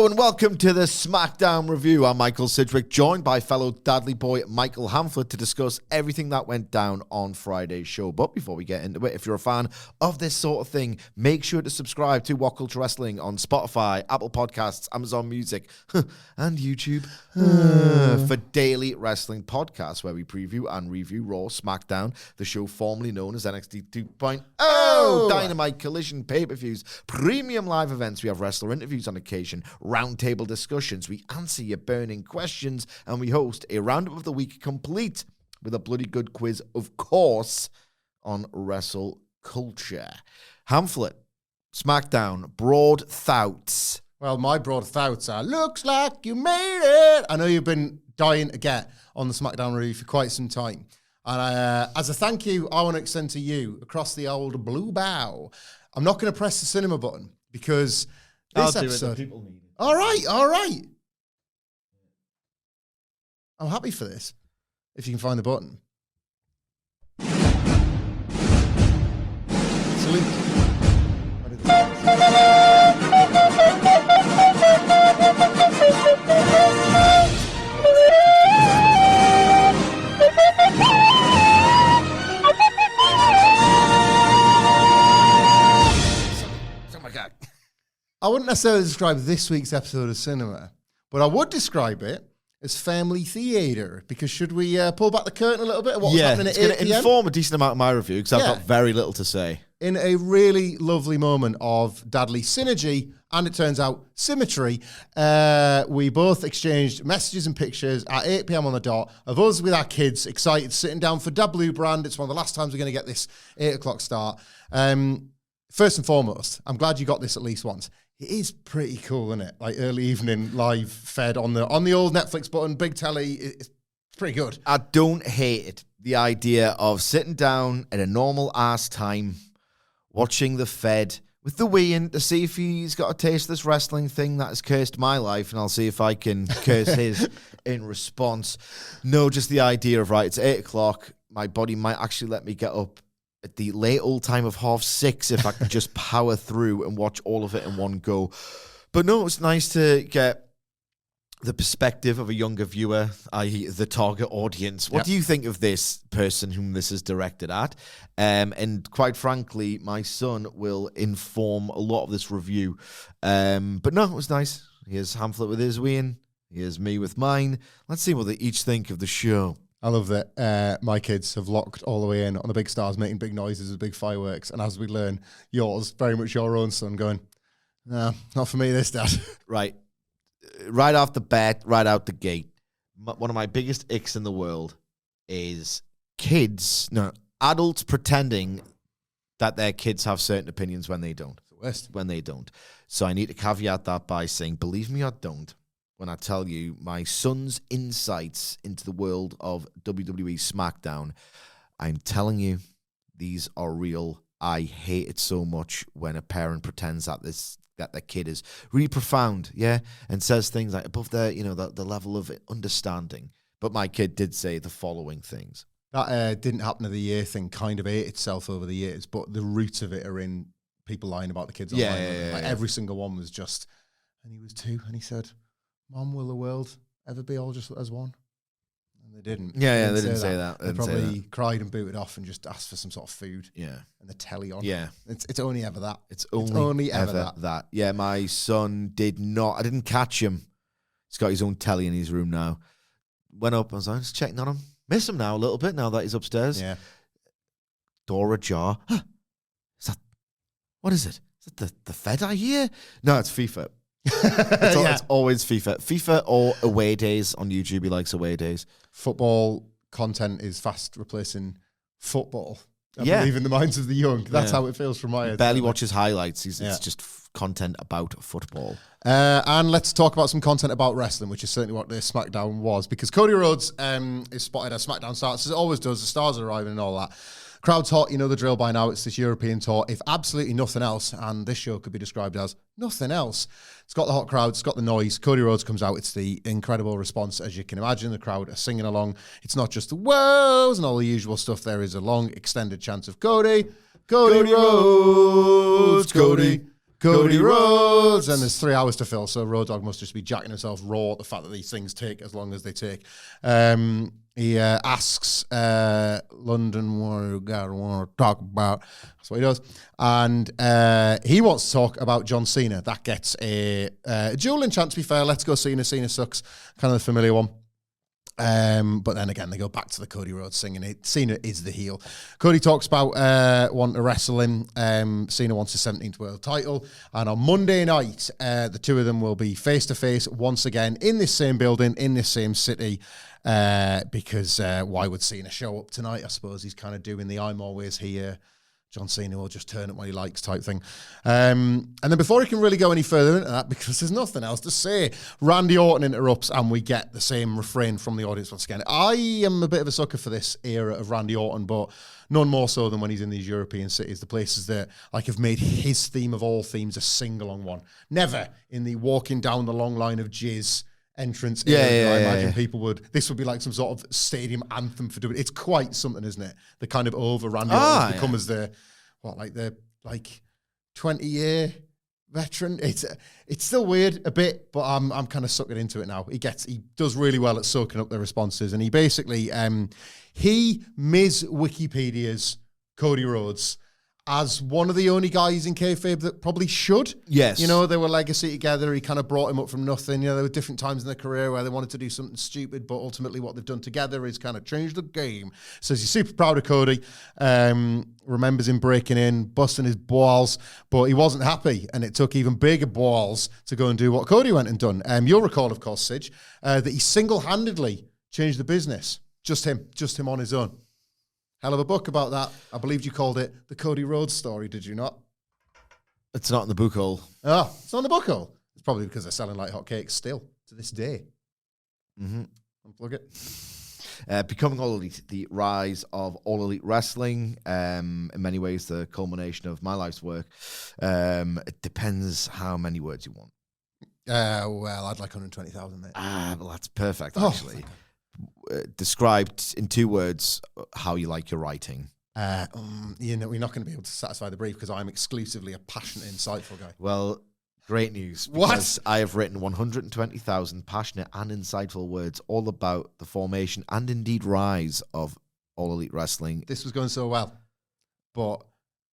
Hello and welcome to the SmackDown review. I'm Michael Sidgwick, joined by fellow Dudley boy Michael Hamflett to discuss everything that went down on Friday's show. But before we get into it, if you're a fan of this sort of thing, make sure to subscribe to WhatCulture Wrestling on Spotify, Apple Podcasts, Amazon Music, and YouTube for daily wrestling podcasts where we preview and review Raw, SmackDown, the show formerly known as NXT 2.0, Dynamite, Collision, pay-per-views, premium live events. We have wrestler interviews on occasion, roundtable discussions, we answer your burning questions, and we host a roundup of the week complete with a bloody good quiz, of course, on Wrestle Culture. Hamflett, SmackDown, broad thoughts. Well, my broad thoughts are, looks like you made it. I know you've been dying to get on the SmackDown review for quite some time. And as a thank you, I want to extend to you across the old blue bow. I'm not going to press the cinema button because this episode... People need it. All right. I'm happy for this, if you can find the button. Salute. Oh my God. I wouldn't necessarily describe this week's episode as cinema, but I would describe it as family theatre, because should we pull back the curtain a little bit of what was happening at 8 it's going to inform a decent amount of my review, because I've got very little to say. In a really lovely moment of Dadley synergy, and it turns out symmetry, we both exchanged messages and pictures at 8 p.m. on the dot of us with our kids, excited, sitting down for W brand. It's one of the last times we're going to get this 8 o'clock start. First and foremost, I'm glad you got this at least once. It is pretty cool, isn't it? Like early evening, live fed on the old Netflix button, big telly. It's pretty good. I don't hate it. The idea of sitting down at a normal ass time, watching the Fed with the wee in to see if he's got a taste of this wrestling thing that has cursed my life, and I'll see if I can curse his in response. No, just the idea of, right, it's 8 o'clock. My body might actually let me get up at the late old time of 6:30 if I can just power through and watch all of it in one go. But no, it's nice to get the perspective of a younger viewer, i.e. the target audience. What do you think of this person whom this is directed at? And quite frankly, my son will inform a lot of this review. But no, it was nice. Here's Hamflett with his win. Here's me with mine. Let's see what they each think of the show. I love that my kids have locked all the way in on the big stars, making big noises with big fireworks. And as we learn, yours, very much your own son, going, no, not for me this, Dad. Right off the bat, right out the gate, one of my biggest icks in the world is adults pretending that their kids have certain opinions when they don't. It's the worst. When they don't. So I need to caveat that by saying, believe me or don't, when I tell you my son's insights into the world of WWE SmackDown, I'm telling you, these are real. I hate it so much when a parent pretends that their kid is really profound, and says things like above their, the level of understanding. But my kid did say the following things. That didn't happen to the year thing, kind of ate itself over the years, but the roots of it are in people lying about the kids online. Every single one was just, and he was 2, and he said, Mom, will the world ever be all just as one? And they didn't. They didn't say that. They probably cried and booted off and just asked for some sort of food. Yeah. And the telly on. Yeah. It's only ever that. It's only ever that. Yeah, my son I didn't catch him. He's got his own telly in his room now. Went up, I was like, just checking on him. Miss him now a little bit now that he's upstairs. Yeah. Door ajar. What is it? Is it the Fed I hear? No, it's FIFA. It's always FIFA or away days on YouTube. He likes away days. Football content is fast replacing football, I believe, in the minds of the young. That's how it feels from my end. Barely watches highlights. It's just content about football. And let's talk about some content about wrestling, which is certainly what this SmackDown was, because Cody Rhodes is spotted as SmackDown starts, as it always does. The stars are arriving and all that. Crowd's hot, you know the drill by now. It's this European tour, if absolutely nothing else, and this show could be described as nothing else. It's got the hot crowd, it's got the noise. Cody Rhodes comes out, it's the incredible response, as you can imagine. The crowd are singing along. It's not just the woes and all the usual stuff. There is a long, extended chant of Cody, Cody Rhodes, Cody, Cody Rhodes, and there's 3 hours to fill, so Road Dogg must just be jacking himself raw at the fact that these things take as long as they take. He asks London Warrior, God, want to talk about. That's what he does. And he wants to talk about John Cena. That gets a dueling chant, to be fair. Let's go Cena. Cena sucks. Kind of the familiar one. But then again, they go back to the Cody Rhodes singing it. Cena is the heel. Cody talks about wanting to wrestle him. Cena wants his 17th world title. And on Monday night, the two of them will be face-to-face once again in this same building, in this same city. Because why would Cena show up tonight? I suppose he's kind of doing the I'm always here. John Cena will just turn up when he likes type thing. And then before he can really go any further into that, because there's nothing else to say, Randy Orton interrupts and we get the same refrain from the audience once again. I am a bit of a sucker for this era of Randy Orton, but none more so than when he's in these European cities, the places that like have made his theme of all themes a sing-along one. Never in the walking down the long line of jizz entrance. I imagine people would. This would be like some sort of stadium anthem for doing. It's quite something, isn't it? The kind of over Randy Orton's become as the 20-year veteran. It's still weird a bit, but I'm kind of sucking into it now. He does really well at soaking up the responses, and he basically he Ms. Wikipedia's Cody Rhodes as one of the only guys in kayfabe that probably should. Yes. You know, they were legacy together. He kind of brought him up from nothing. You know, there were different times in their career where they wanted to do something stupid, but ultimately what they've done together is kind of changed the game. Says he's super proud of Cody. Remembers him breaking in, busting his balls, but he wasn't happy, and it took even bigger balls to go and do what Cody went and done. You'll recall, of course, Sidge, that he single-handedly changed the business. Just him on his own. Hell of a book about that. I believe you called it The Cody Rhodes Story, did you not? It's not in the book hole. Oh, it's not in the book hole. It's probably because they're selling like hotcakes still to this day. Mm-hmm. Unplug it. Becoming All Elite, the rise of All Elite Wrestling, in many ways the culmination of my life's work. It depends how many words you want. Well, I'd like 120,000, mate. Well, that's perfect, actually. Described in 2 words how you like your writing. You know, we're not going to be able to satisfy the brief because I'm exclusively a passionate, insightful guy. Well, great news. Because I have written 120,000 passionate and insightful words all about the formation and indeed rise of All Elite Wrestling. This was going so well, but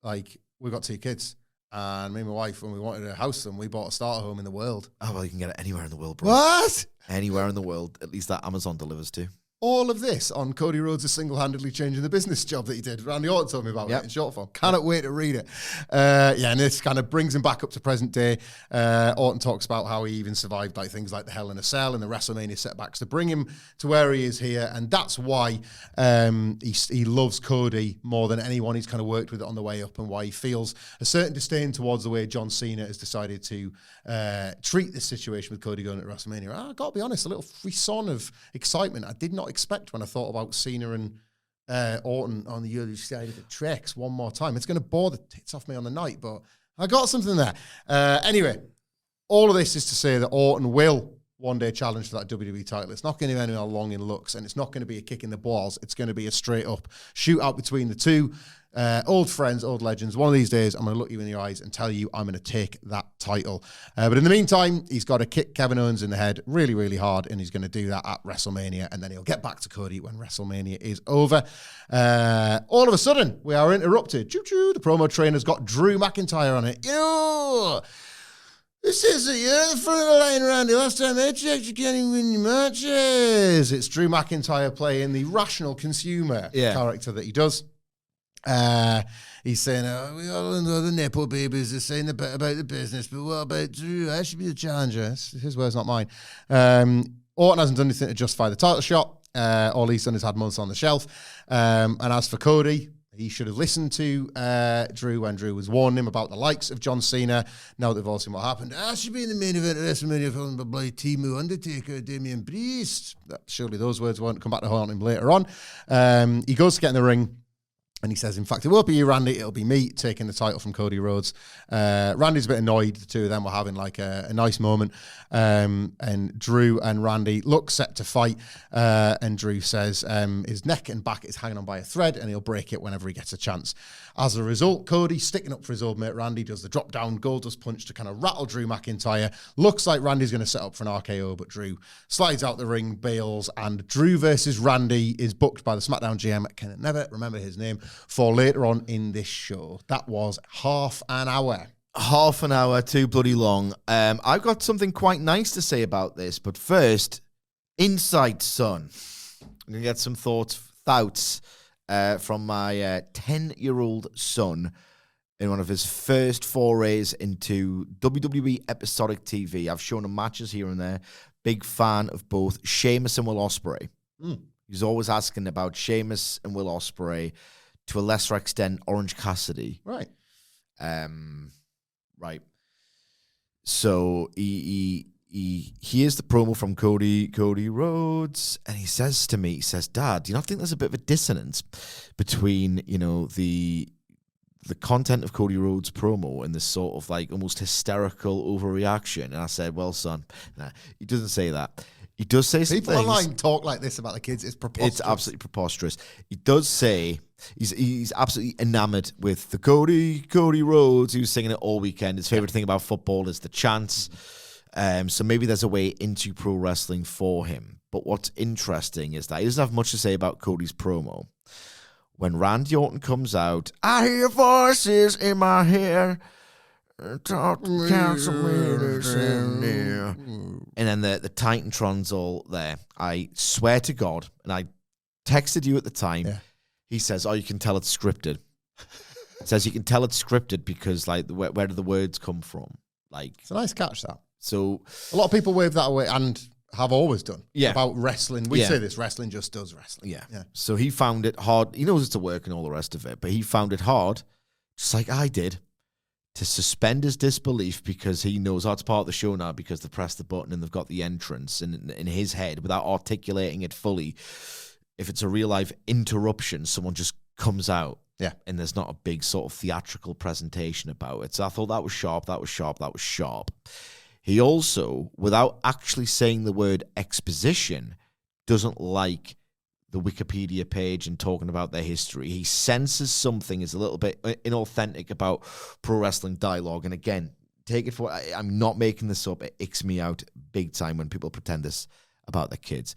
like we've got 2 kids. And me and my wife, when we wanted to house them, we bought a starter home in the world. Oh, well, you can get it anywhere in the world, bro. What? Anywhere in the world, at least that Amazon delivers to. All of this on Cody Rhodes' single-handedly changing the business job that he did. Randy Orton told me about it in short form. Cannot wait to read it. And this kind of brings him back up to present day. Orton talks about how he even survived like things like the Hell in a Cell and the WrestleMania setbacks to bring him to where he is here. And that's why he loves Cody more than anyone he's kind of worked with on the way up, and why he feels a certain disdain towards the way John Cena has decided to treat this situation with Cody going at WrestleMania. I got to be honest, a little frisson of excitement I did not expect when I thought about Cena and Orton on the other side of the tracks one more time. It's going to bore the tits off me on the night, but I got something there. Anyway, all of this is to say that Orton will one day challenge for that WWE title. It's not going to be anywhere long in looks, and it's not going to be a kick in the balls. It's going to be a straight up shootout between the two. Old friends, old legends. One of these days, I'm going to look you in the eyes and tell you I'm going to take that title. But in the meantime, he's got to kick Kevin Owens in the head really, really hard, and he's going to do that at WrestleMania, and then he'll get back to Cody when WrestleMania is over. All of a sudden, we are interrupted. Choo-choo, the promo trainer's got Drew McIntyre on it. This is it. You're at the front of the line, Randy. Last time I checked, you can't even win your matches. It's Drew McIntyre playing the rational consumer character that he does. He's saying, we all know the Nepo babies are saying about the business, but what about Drew? I should be the challenger. It's his words, not mine. Orton hasn't done anything to justify the title shot. All he's done is had months on the shelf. And as for Cody, he should have listened to Drew when Drew was warning him about the likes of John Cena. Now that they've all seen what happened, I should be in the main event of WrestleMania followed by Bloody Timu, Undertaker, Damian Priest. Surely those words won't come back to haunt him later on. He goes to get in the ring. And he says, in fact, it won't be you, Randy. It'll be me taking the title from Cody Rhodes. Randy's a bit annoyed. The two of them were having like a nice moment. And Drew and Randy look set to fight. And Drew says his neck and back is hanging on by a thread and he'll break it whenever he gets a chance. As a result, Cody, sticking up for his old mate Randy, does the drop-down Goldust punch to kind of rattle Drew McIntyre. Looks like Randy's going to set up for an RKO, but Drew slides out the ring, bails, and Drew versus Randy is booked by the SmackDown GM. I can never remember his name. For later on in this show. That was half an hour. Half an hour, too bloody long. I've got something quite nice to say about this, but first, insight, son. I'm going to get some thoughts from my 10-year-old son in one of his first forays into WWE episodic TV. I've shown him matches here and there. Big fan of both Sheamus and Will Ospreay. He's always asking about Sheamus and Will Ospreay. To a lesser extent, Orange Cassidy. Right. Right. So he hears the promo from Cody Rhodes, and he says to me, Dad, do you not think there's a bit of a dissonance between, the content of Cody Rhodes' promo and this sort of like almost hysterical overreaction? And I said, well, son, nah, he doesn't say that. He does say some People things. online talk like this about the kids. It's preposterous. It's absolutely preposterous. He does say he's absolutely enamored with the Cody Rhodes. He was singing it all weekend. His favorite thing about football is the chants. So maybe there's a way into pro wrestling for him. But what's interesting is that he doesn't have much to say about Cody's promo. When Randy Orton comes out, I hear voices in my hair. Talk to council leaders in there. And then the Titantron's all there. I swear to God, and I texted you at the time, he says, you can tell it's scripted. Says you can tell it's scripted because, like, where do the words come from? Like, it's a nice catch, that. So a lot of people wave that away and have always done. Yeah. About wrestling. We say this, wrestling just does wrestling. Yeah. So he found it hard. He knows it's to work and all the rest of it, but he found it hard, just like I did, to suspend his disbelief because he knows it's part of the show now because they pressed the button and they've got the entrance in his head without articulating it fully. If it's a real life interruption, someone just comes out. Yeah. And there's not a big sort of theatrical presentation about it. So I thought that was sharp. He also, without actually saying the word exposition, doesn't like the Wikipedia page and talking about their history. He senses something is a little bit inauthentic about pro wrestling dialogue. And again, take it for, I'm not making this up. It icks me out big time when people pretend this about their kids.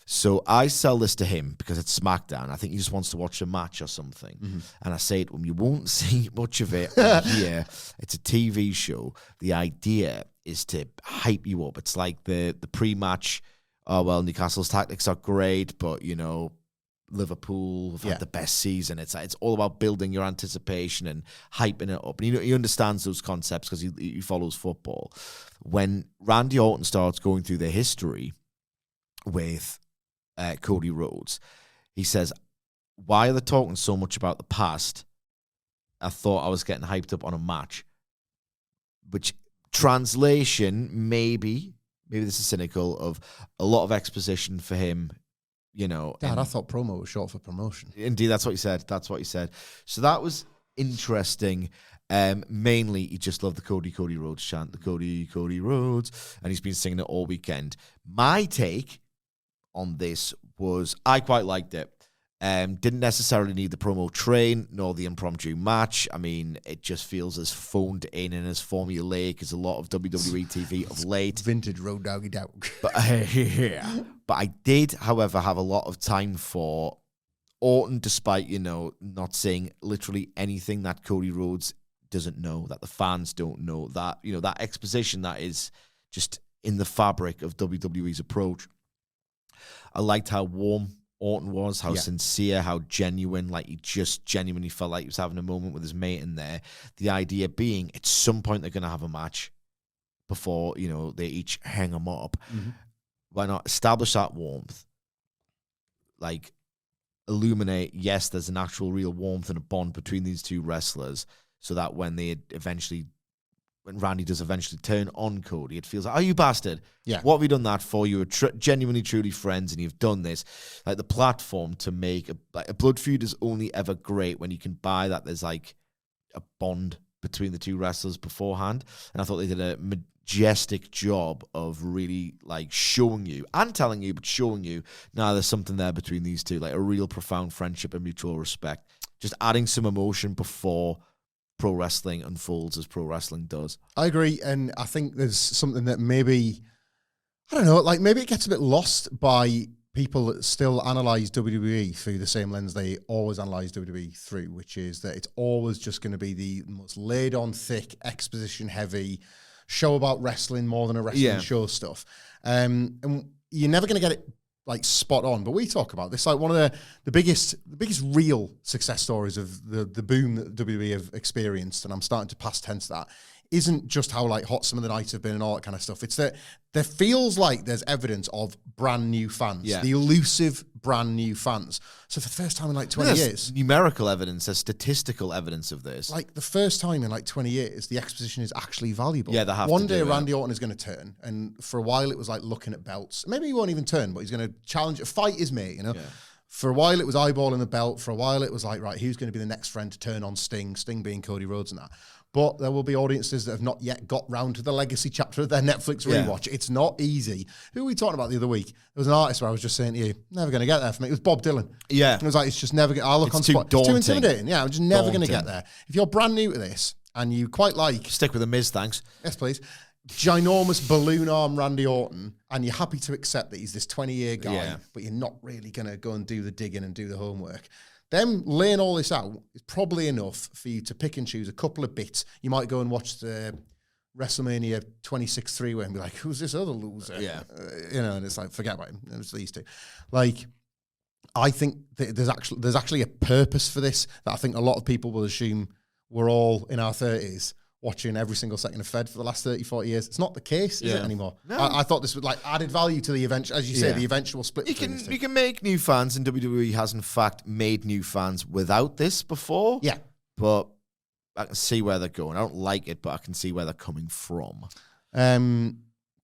So I sell this to him because it's SmackDown. I think he just wants to watch a match or something. Mm-hmm. And I say to him, you won't see much of it here. It's a TV show. The idea is to hype you up. It's like the pre-match, Newcastle's tactics are great, but, Liverpool have had the best season. It's all about building your anticipation and hyping it up. And he understands those concepts because he follows football. When Randy Orton starts going through the history with Cody Rhodes, he says, why are they talking so much about the past? I thought I was getting hyped up on a match. Which, translation, maybe this is cynical, of a lot of exposition for him, Dad, I thought promo was short for promotion. Indeed, that's what he said. So that was interesting. Mainly, he just loved the Cody Rhodes chant, the Cody Rhodes, and he's been singing it all weekend. My take on this was I quite liked it. Didn't necessarily need the promo train nor the impromptu match. I mean, it just feels as phoned in and as formulaic as a lot of WWE TV of late. Vintage Road Doggy Dog. But I did, however, have a lot of time for Orton, despite, not saying literally anything that Cody Rhodes doesn't know, that the fans don't know, that, that exposition that is just in the fabric of WWE's approach. I liked how warm Orton was, how sincere, how genuine, like he just genuinely felt like he was having a moment with his mate in there. The idea being at some point they're going to have a match before, they each hang them up. Mm-hmm. Why not establish that warmth? Like, illuminate, yes, there's an actual real warmth and a bond between these two wrestlers so that when they eventually when Randy does eventually turn on Cody, it feels like, oh, you bastard. Yeah. What have you done that for? You were genuinely, truly friends, and you've done this. Like, the platform to make a blood feud is only ever great when you can buy that there's like a bond between the two wrestlers beforehand. And I thought they did a majestic job of really like showing you and telling you, but showing you now there's something there between these two, like a real profound friendship and mutual respect. Just adding some emotion before pro wrestling unfolds as pro wrestling does. I agree, and I think there's something that maybe, I don't know, like maybe it gets a bit lost by people that still analyze WWE through the same lens they always analyze WWE through, which is that it's always just going to be the most laid on, thick, exposition heavy show about wrestling more than a wrestling show stuff. And you're never going to get it like spot on, but we talk about this like one of the biggest real success stories of the boom that WWE have experienced, and I'm starting to past tense that, isn't just how like hot some of the nights have been and all that kind of stuff. It's that there feels like there's evidence of brand new fans, the elusive brand new fans. So for the first time in like 20 years, numerical evidence, there's statistical evidence of this. Like the first time in like 20 years, the exposition is actually valuable. Yeah, they have One to day do Randy Orton is going to turn, and for a while it was like looking at belts. Maybe he won't even turn, but he's going to challenge, fight his mate, you know? Yeah. For a while it was eyeballing the belt. For a while it was like, right, who's going to be the next friend to turn on Sting being Cody Rhodes and that. But there will be audiences that have not yet got round to the legacy chapter of their Netflix rewatch. It's not easy. Who were we talking about the other week? There was an artist where I was just saying to you, never going to get there for me. It was Bob Dylan. Yeah. And it was like, it's just never going to, I'll look on spot. It's too intimidating. Yeah, I'm just never going to get there. If you're brand new to this and you quite like... Stick with the Miz, thanks. Yes, please. Ginormous balloon arm Randy Orton, and you're happy to accept that he's this 20-year guy, but you're not really going to go and do the digging and do the homework. Them laying all this out is probably enough for you to pick and choose a couple of bits. You might go and watch the WrestleMania 26 3-way and be like, who's this other loser? Yeah. You know, and it's like, forget about him. It's these two. Like, I think that there's actually a purpose for this that I think a lot of people will assume we're all in our 30s watching every single second of Fed for the last 30, 40 years. It's not the case, is it, anymore? No. I thought this was like added value to the eventual, as you say, the eventual split. You can make new fans, and WWE has in fact made new fans without this before. Yeah. But I can see where they're going. I don't like it, but I can see where they're coming from. By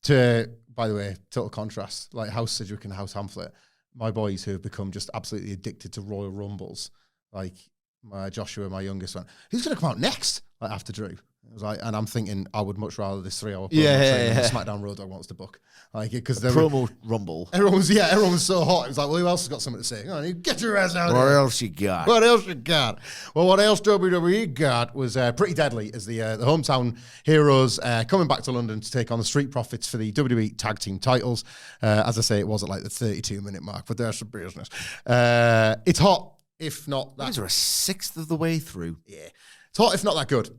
the way, total contrast, like House Sidgwick and House Hamflett, my boys who have become just absolutely addicted to Royal Rumbles, like my Joshua, my youngest one, who's going to come out next, like after Drew? It was like, and I'm thinking I would much rather this 3 hour promo SmackDown Road Dogg wants to book, like because the promo rumble. Everyone was so hot. It was like, well, who else has got something to say? Come on, you get your ass out. What else you got? What else you got? Well, what else WWE got was Pretty Deadly as the hometown heroes coming back to London to take on the Street Profits for the WWE Tag Team titles. As I say, it was at like the 32-minute mark, but there's some business. It's hot, if not that. These are a sixth of the way through. Yeah, it's hot, if not that good.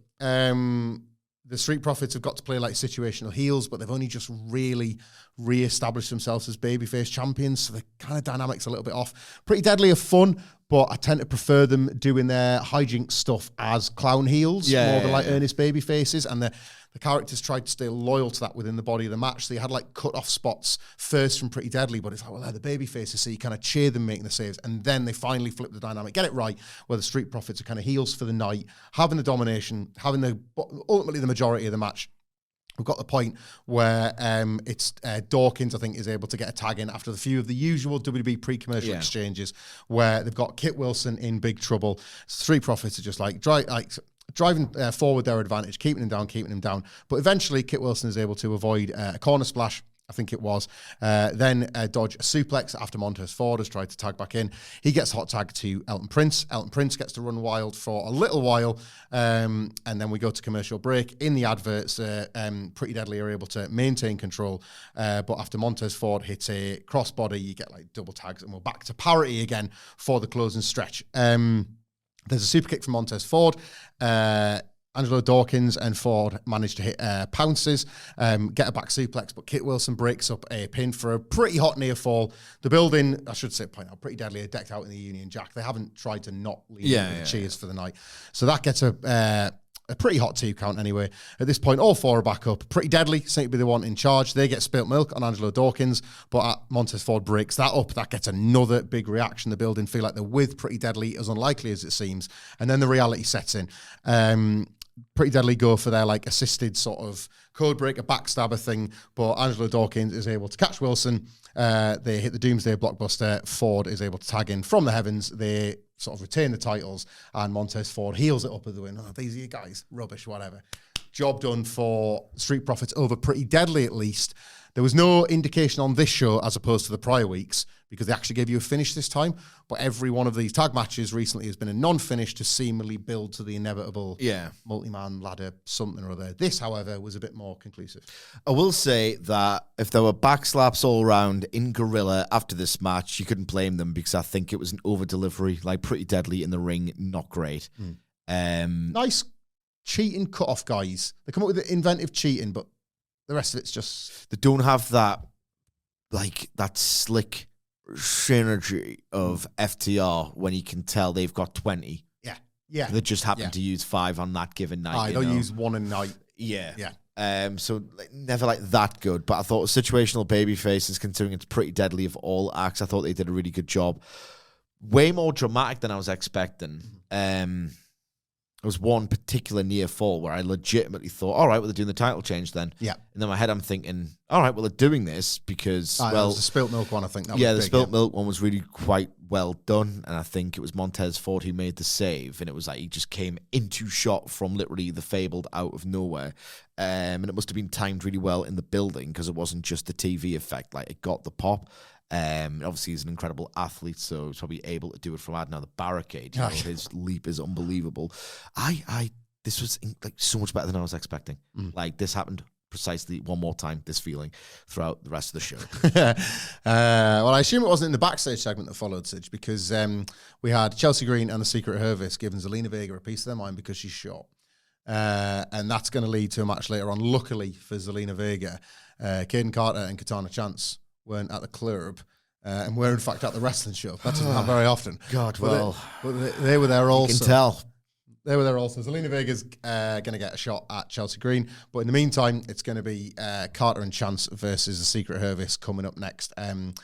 The Street Profits have got to play like situational heels, but they've only just really re-established themselves as babyface champions, so the kind of dynamics a little bit off. Pretty Deadly are fun, but I tend to prefer them doing their hijinks stuff as clown heels more than like earnest babyfaces, and the characters tried to stay loyal to that within the body of the match. So you had like cut-off spots first from Pretty Deadly, but it's like, well, they're the baby faces, so you kind of cheer them making the saves, and then they finally flip the dynamic, get it right, where the Street Profits are kind of heels for the night, having the domination, having ultimately the majority of the match. We've got the point where it's Dawkins, I think, is able to get a tag in after the few of the usual WWE pre-commercial exchanges where they've got Kit Wilson in big trouble. Street Profits are just like driving forward their advantage, keeping him down. But eventually, Kit Wilson is able to avoid a corner splash, I think it was, then dodge a suplex after Montez Ford has tried to tag back in. He gets a hot tag to Elton Prince. Elton Prince gets to run wild for a little while, and then we go to commercial break. In the adverts, Pretty Deadly are able to maintain control, but after Montez Ford hits a crossbody, you get like double tags, and we're back to parity again for the closing stretch. There's a super kick from Montez Ford. Angelo Dawkins and Ford manage to hit pounces, get a back suplex, but Kit Wilson breaks up a pin for a pretty hot near fall. The building, I should say, point out, Pretty Deadly are decked out in the Union Jack. They haven't tried to not lead with cheers for the night. So that gets a pretty hot 2 count anyway. At this point, all 4 are back up. Pretty Deadly seem to be the one in charge. They get spilt milk on Angelo Dawkins, but Montez Ford breaks that up. That gets another big reaction. The building feel like they're with Pretty Deadly, as unlikely as it seems. And then the reality sets in. Pretty Deadly go for their like assisted sort of code breaker backstabber thing, but Angelo Dawkins is able to catch Wilson. They hit the Doomsday Blockbuster. Ford is able to tag in from the heavens. They sort of retain the titles, and Montez Ford heals it up at the win. Oh, these are you guys, rubbish, whatever. Job done for Street Profits over Pretty Deadly, at least. There was no indication on this show, as opposed to the prior weeks, because they actually gave you a finish this time. But every one of these tag matches recently has been a non-finish to seemingly build to the inevitable multi-man ladder something or other. This, however, was a bit more conclusive. I will say that if there were backslaps all around in Gorilla after this match, you couldn't blame them, because I think it was an over-delivery, like Pretty Deadly in the ring, not great. Nice cheating cut-off guys. They come up with the inventive cheating, but the rest of it's just... They don't have that, like, that slick synergy of FTR when you can tell they've got 20. Yeah. They just happen to use 5 on that given night. They'll use 1 a night. Yeah. So like, never like that good, but I thought situational baby faces, considering it's Pretty Deadly of all acts, I thought they did a really good job. Way more dramatic than I was expecting. There was one particular near fall where I legitimately thought, all right, well, they're doing the title change then. Yeah. And then in my head, I'm thinking, all right, well, they're doing this because, that was the spilt milk one, I think. That was the big, spilt milk one was really quite well done. And I think it was Montez Ford who made the save. And it was like he just came into shot from literally the fabled out of nowhere. And it must have been timed really well in the building, because it wasn't just the TV effect. Like, it got the pop. Obviously, he's an incredible athlete, so he's probably able to do it from the barricade. You know, his leap is unbelievable. This was like so much better than I was expecting. Like, this happened precisely one more time, this feeling, throughout the rest of the show. Well, I assume it wasn't in the backstage segment that followed, Sidge, because we had Chelsea Green and the Secret Hervis giving Zelina Vega a piece of their mind because she's short. And that's going to lead to a match later on. Luckily for Zelina Vega, Caden Carter and Katana Chance weren't at the club, and were in fact at the wrestling show. That doesn't happen very often. God, but they were there also. You can tell. They were there also. Zelina Vega's going to get a shot at Chelsea Green, but in the meantime, it's going to be Carter and Chance versus the Secret Hervis coming up next. I want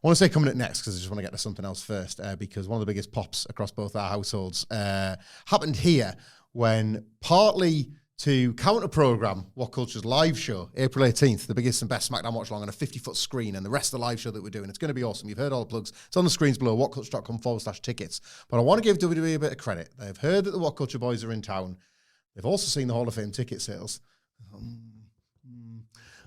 to say coming up next because I just want to get to something else first, because one of the biggest pops across both our households happened here when, partly to counter-program WhatCulture's live show, April 18th, the biggest and best SmackDown watch-along on a 50-foot screen, and the rest of the live show that we're doing. It's going to be awesome. You've heard all the plugs. It's on the screens below, whatculture.com/tickets. But I want to give WWE a bit of credit. They've heard that the WhatCulture boys are in town. They've also seen the Hall of Fame ticket sales.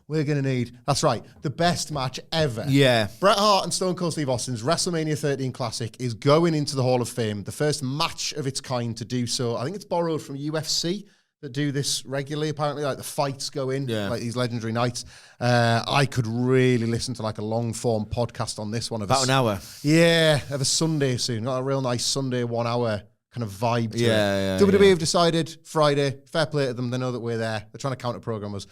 We're going to need, that's right, the best match ever. Yeah. Bret Hart and Stone Cold Steve Austin's WrestleMania 13 Classic is going into the Hall of Fame, the first match of its kind to do so. I think it's borrowed from UFC that do this regularly, apparently, like the fights go in, like these legendary nights. I could really listen to like a long-form podcast on this one. About an hour. Yeah, of a Sunday soon. Got a real nice Sunday 1 hour kind of vibe to it. WWE have decided Friday, fair play to them, they know that we're there. They're trying to counter-program us.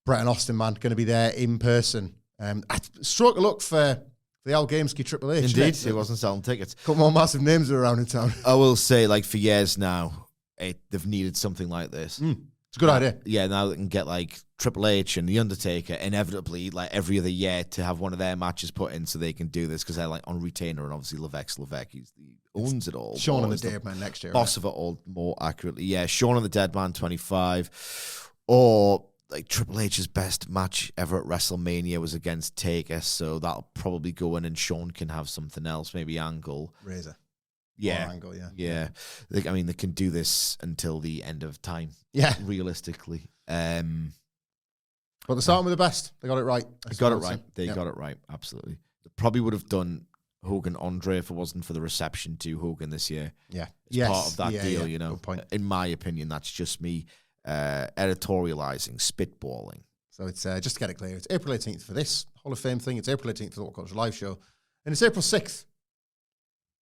Bret and Austin, man, going to be there in person. I struck a look for the Al Gameski Triple H. Indeed, he wasn't selling tickets. A couple more massive names are around in town. I will say, like, for years now, they've needed something like this. It's a good idea. Yeah, now they can get like Triple H and The Undertaker inevitably like every other year to have one of their matches put in so they can do this, because they're like on retainer, and obviously Levesque, he owns it all. Shawn and the Dead Man next year. Boss of it all, more accurately. Yeah, Shawn and the Dead Man 25. Or like Triple H's best match ever at WrestleMania was against Taker, so that'll probably go in, and Shawn can have something else, maybe Angle. Razor. Yeah. Angle, Yeah. They can do this until the end of time. Yeah. Realistically. But they're starting with the best. They got it right. They got it right. Absolutely. They probably would have done Hogan Andre if it wasn't for the reception to Hogan this year. Yeah. It's part of that deal, you know. Good point. In my opinion, that's just me editorializing, spitballing. So it's just to get it clear, it's April 18th for this Hall of Fame thing. It's April 18th for the WhatCulture live show. And it's April 6th.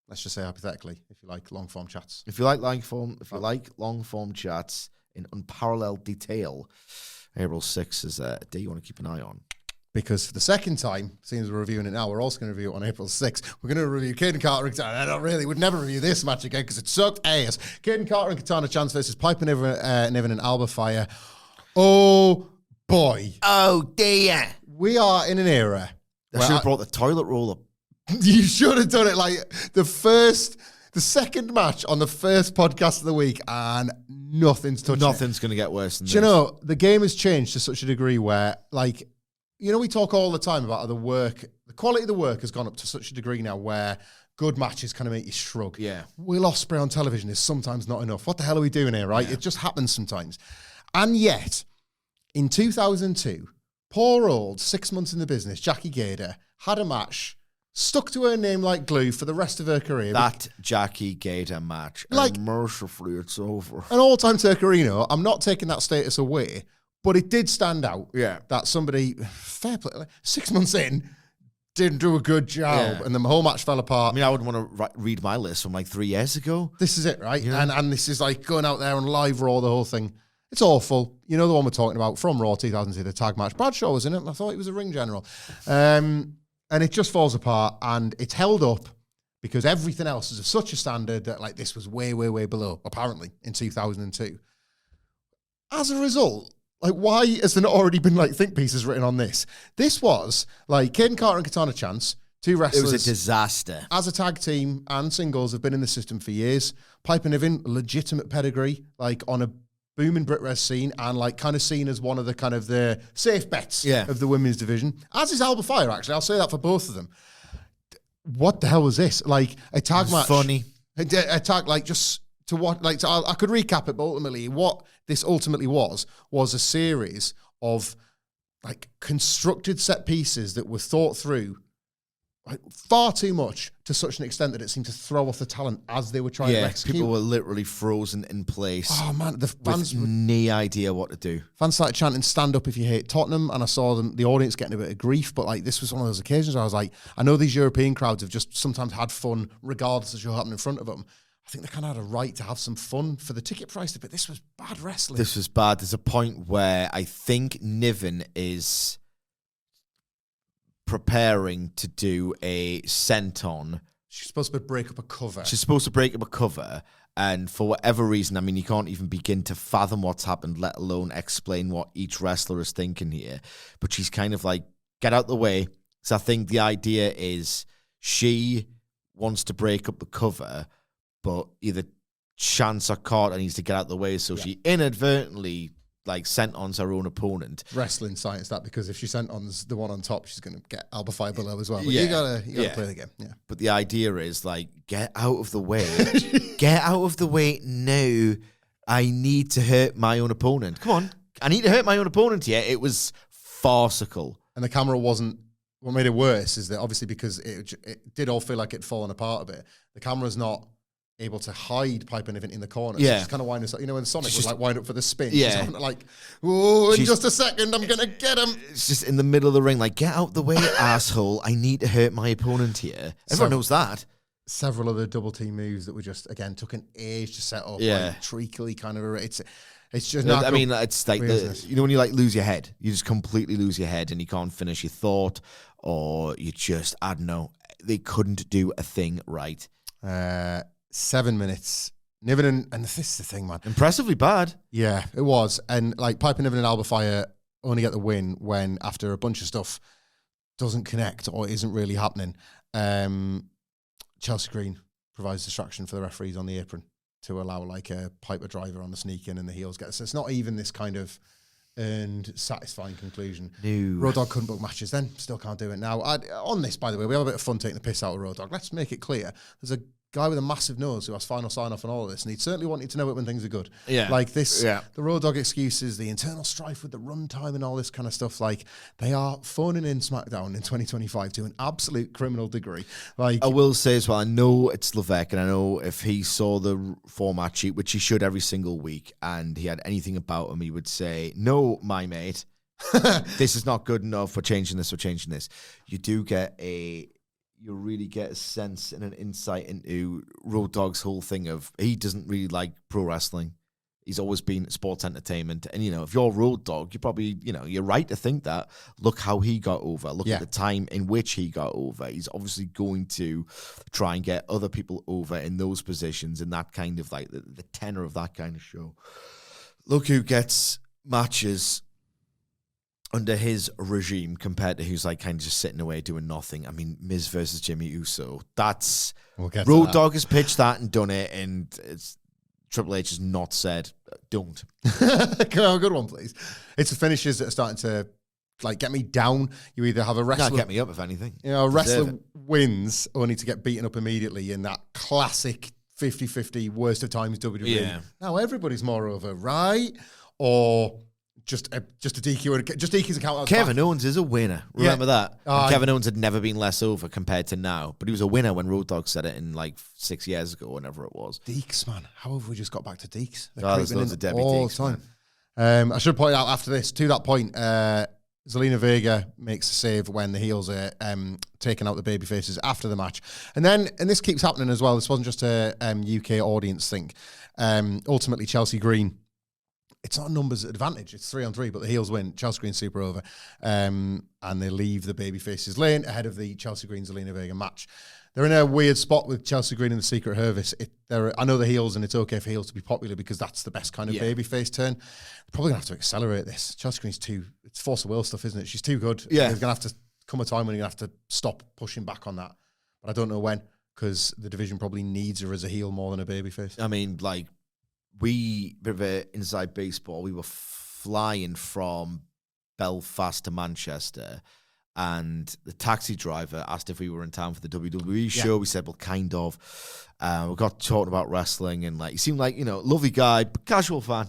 Let's just say hypothetically, if you like long form chats. If you like long form chats in unparalleled detail, April 6th is a day you want to keep an eye on. Because for the second time, seems we're reviewing it now, we're also going to review it on April 6th. We're going to review Caden Carter and Katana. Not really, we'd never review this match again because it sucked ass. Caden Carter and Katana Chance versus Piper Niven and Alba Fire. Oh boy. Oh dear. We are in an era. I should have brought the toilet roll up. You should have done it like the first The second match on the first podcast of the week, and nothing's touching it. Nothing's going to get worse than this. Do you know, the game has changed to such a degree where, like, you know, we talk all the time about how the quality of the work has gone up to such a degree now where good matches kind of make you shrug. Yeah. Will Ospreay on television is sometimes not enough. What the hell are we doing here, right? Yeah. It just happens sometimes. And yet, in 2002, poor old 6 months in the business, Jackie Gader had a match stuck to her name like glue for the rest of her career. That Jackie Gader match. Like, and mercifully, it's over. An all-time Turkerino. I'm not taking that status away, but it did stand out that somebody, fair play, 6 months in, didn't do a good job, and the whole match fell apart. I mean, I wouldn't want to read my list from like 3 years ago. This is it, right? Yeah. And this is like going out there on live Raw, the whole thing. It's awful. You know the one we're talking about from Raw 2002, the tag match. Bradshaw was in it, and I thought he was a ring general. And it just falls apart, and it's held up because everything else is of such a standard that like this was way, way, way below, apparently, in 2002. As a result, like, why has there not already been like think pieces written on this? This was like Caden Carter and Katana Chance, two wrestlers. It was a disaster. As a tag team and singles have been in the system for years. Piper Niven, legitimate pedigree, like on a booming Brit Res scene and like kind of seen as one of the kind of the safe bets of the women's division. As is Alba Fire, actually. I'll say that for both of them. What the hell was this? Like a tag match. Funny. A tag, like just to what, like I could recap it, but ultimately what this ultimately was a series of like constructed set pieces that were thought through like far too much to such an extent that it seemed to throw off the talent as they were trying to execute. People were literally frozen in place. Oh man, the fans with no idea what to do. Fans started chanting "Stand up if you hate Tottenham," and I saw the audience getting a bit of grief. But like, this was one of those occasions where I was like, I know these European crowds have just sometimes had fun regardless of what happened in front of them. I think they kind of had a right to have some fun for the ticket price, but this was bad wrestling. This was bad. There's a point where I think Niven is preparing to do a senton. She's supposed to break up a cover. And for whatever reason, I mean, you can't even begin to fathom what's happened, let alone explain what each wrestler is thinking here. But she's kind of like, get out the way. So I think the idea is she wants to break up the cover, but either Chance or Carter needs to get out the way. So she inadvertently like sent on her own opponent. Wrestling science that, because if she sent on the one on top, she's going to get Alba Fire below as well. But you gotta play the game. Yeah. But the idea is like, get out of the way. Get out of the way now. I need to hurt my own opponent. Come on. I need to hurt my own opponent here. It was farcical. And the camera wasn't, what made it worse is that obviously because it did all feel like it'd fallen apart a bit, the camera's not able to hide Piper Niven in the corner. So she's kind of winding us up. You know, when Sonic was like wind up for the spin. Yeah. She's like, oh, in just a second, I'm going to get him. It's just in the middle of the ring, like, get out the way, asshole. I need to hurt my opponent here. Everyone knows that. Several of the double team moves that were just, again, took an age to set up. Like, treacly kind of, it's just not. I mean, it's like, you know, when you like lose your head, you just completely lose your head and you can't finish your thought, or you just, I don't know, they couldn't do a thing right. 7 minutes. Niven and this is the thing, man. Impressively bad. Yeah, it was. And like Piper Niven and Alba Fire only get the win when after a bunch of stuff doesn't connect or isn't really happening. Chelsea Green provides distraction for the referees on the apron to allow like a Piper driver on the sneak in and the heels get. So it's not even this kind of earned, satisfying conclusion. No. Road Dogg couldn't book matches then. Still can't do it now. On this, by the way, we have a bit of fun taking the piss out of Road Dogg. Let's make it clear. There's a guy with a massive nose who has final sign-off on all of this, and he'd certainly want you to know it when things are good. Yeah. Like this, the Road Dogg excuses, the internal strife with the runtime and all this kind of stuff, like, they are phoning in SmackDown in 2025 to an absolute criminal degree. Like, I will say as well, I know it's Levesque, and I know if he saw the format sheet, which he should every single week, and he had anything about him, he would say, no, my mate, this is not good enough, we're changing this. You really get a sense and an insight into Road Dogg's whole thing of he doesn't really like pro wrestling. He's always been sports entertainment. And, you know, if you're Road Dogg, you probably, you know, you're right to think that. Look how he got over. Look at the time in which he got over. He's obviously going to try and get other people over in those positions and that kind of like the tenor of that kind of show. Look who gets matches under his regime compared to who's like kind of just sitting away doing nothing. I mean, Miz versus Jimmy Uso. That's Road Dogg has pitched that and done it, and Triple H has not said don't. Can I have a good one, please? It's the finishes that are starting to like get me down. You either have a wrestler get me up, if anything. You know, a wrestler wins only to get beaten up immediately in that classic 50-50 worst of times WWE. Yeah. Now everybody's more over, right? Or just a DQ, just DQ's a count out. Kevin Owens is a winner. Remember that? Kevin Owens had never been less over compared to now, but he was a winner when Road Dogg said it in like 6 years ago, whenever it was. Deeks, man. How have we just got back to Deeks? There's loads of Debbie all Deeks, the time. I should point out after this, to that point, Zelina Vega makes a save when the heels are taking out the baby faces after the match. And this keeps happening as well. This wasn't just a UK audience thing. Ultimately, Chelsea Green, it's not a numbers advantage. It's 3-on-3, but the heels win. Chelsea Green super over. And they leave the baby faces lane ahead of the Chelsea Green Zelina Vega match. They're in a weird spot with Chelsea Green and the Secret Service. I know the heels, and it's okay for heels to be popular because that's the best kind of babyface turn. They're probably going to have to accelerate this. Chelsea Green's it's force of will stuff, isn't it? She's too good. Yeah. There's going to have to come a time when you're going to have to stop pushing back on that. But I don't know when, because the division probably needs her as a heel more than a babyface. I mean, like, bit of a inside baseball, we were flying from Belfast to Manchester, and the taxi driver asked if we were in town for the WWE show. We said, well, kind of. We got talking about wrestling, and like he seemed like, lovely guy, but casual fan,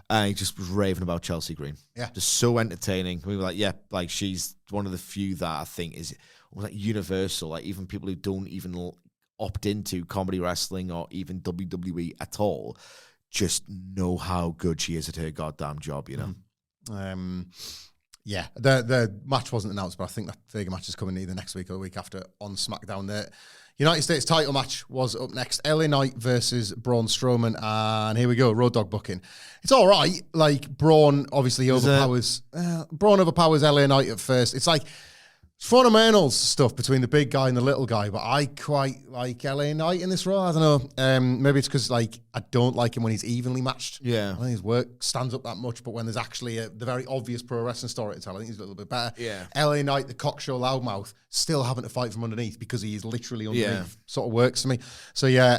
and he just was raving about Chelsea Green. Yeah. Just so entertaining. We were like, yeah, like she's one of the few that I think is like universal. Like even people who don't even opt into comedy wrestling or even WWE at all just know how good she is at her goddamn job, Yeah, the match wasn't announced, but I think that Vega match is coming either next week or the week after on SmackDown. The United States title match was up next. LA Knight versus Braun Strowman, and here we go, Road Dogg booking. It's all right. Like, Braun obviously overpowers LA Knight at first. It's like fundamental stuff between the big guy and the little guy, but I quite like LA Knight in this role. I don't know. Maybe it's because I don't like him when he's evenly matched. Yeah. I think his work stands up that much, but when there's actually the very obvious pro wrestling story to tell, I think he's a little bit better. Yeah. LA Knight, the cockshow loudmouth, still having to fight from underneath because he is literally underneath. Sort of works for me. So yeah,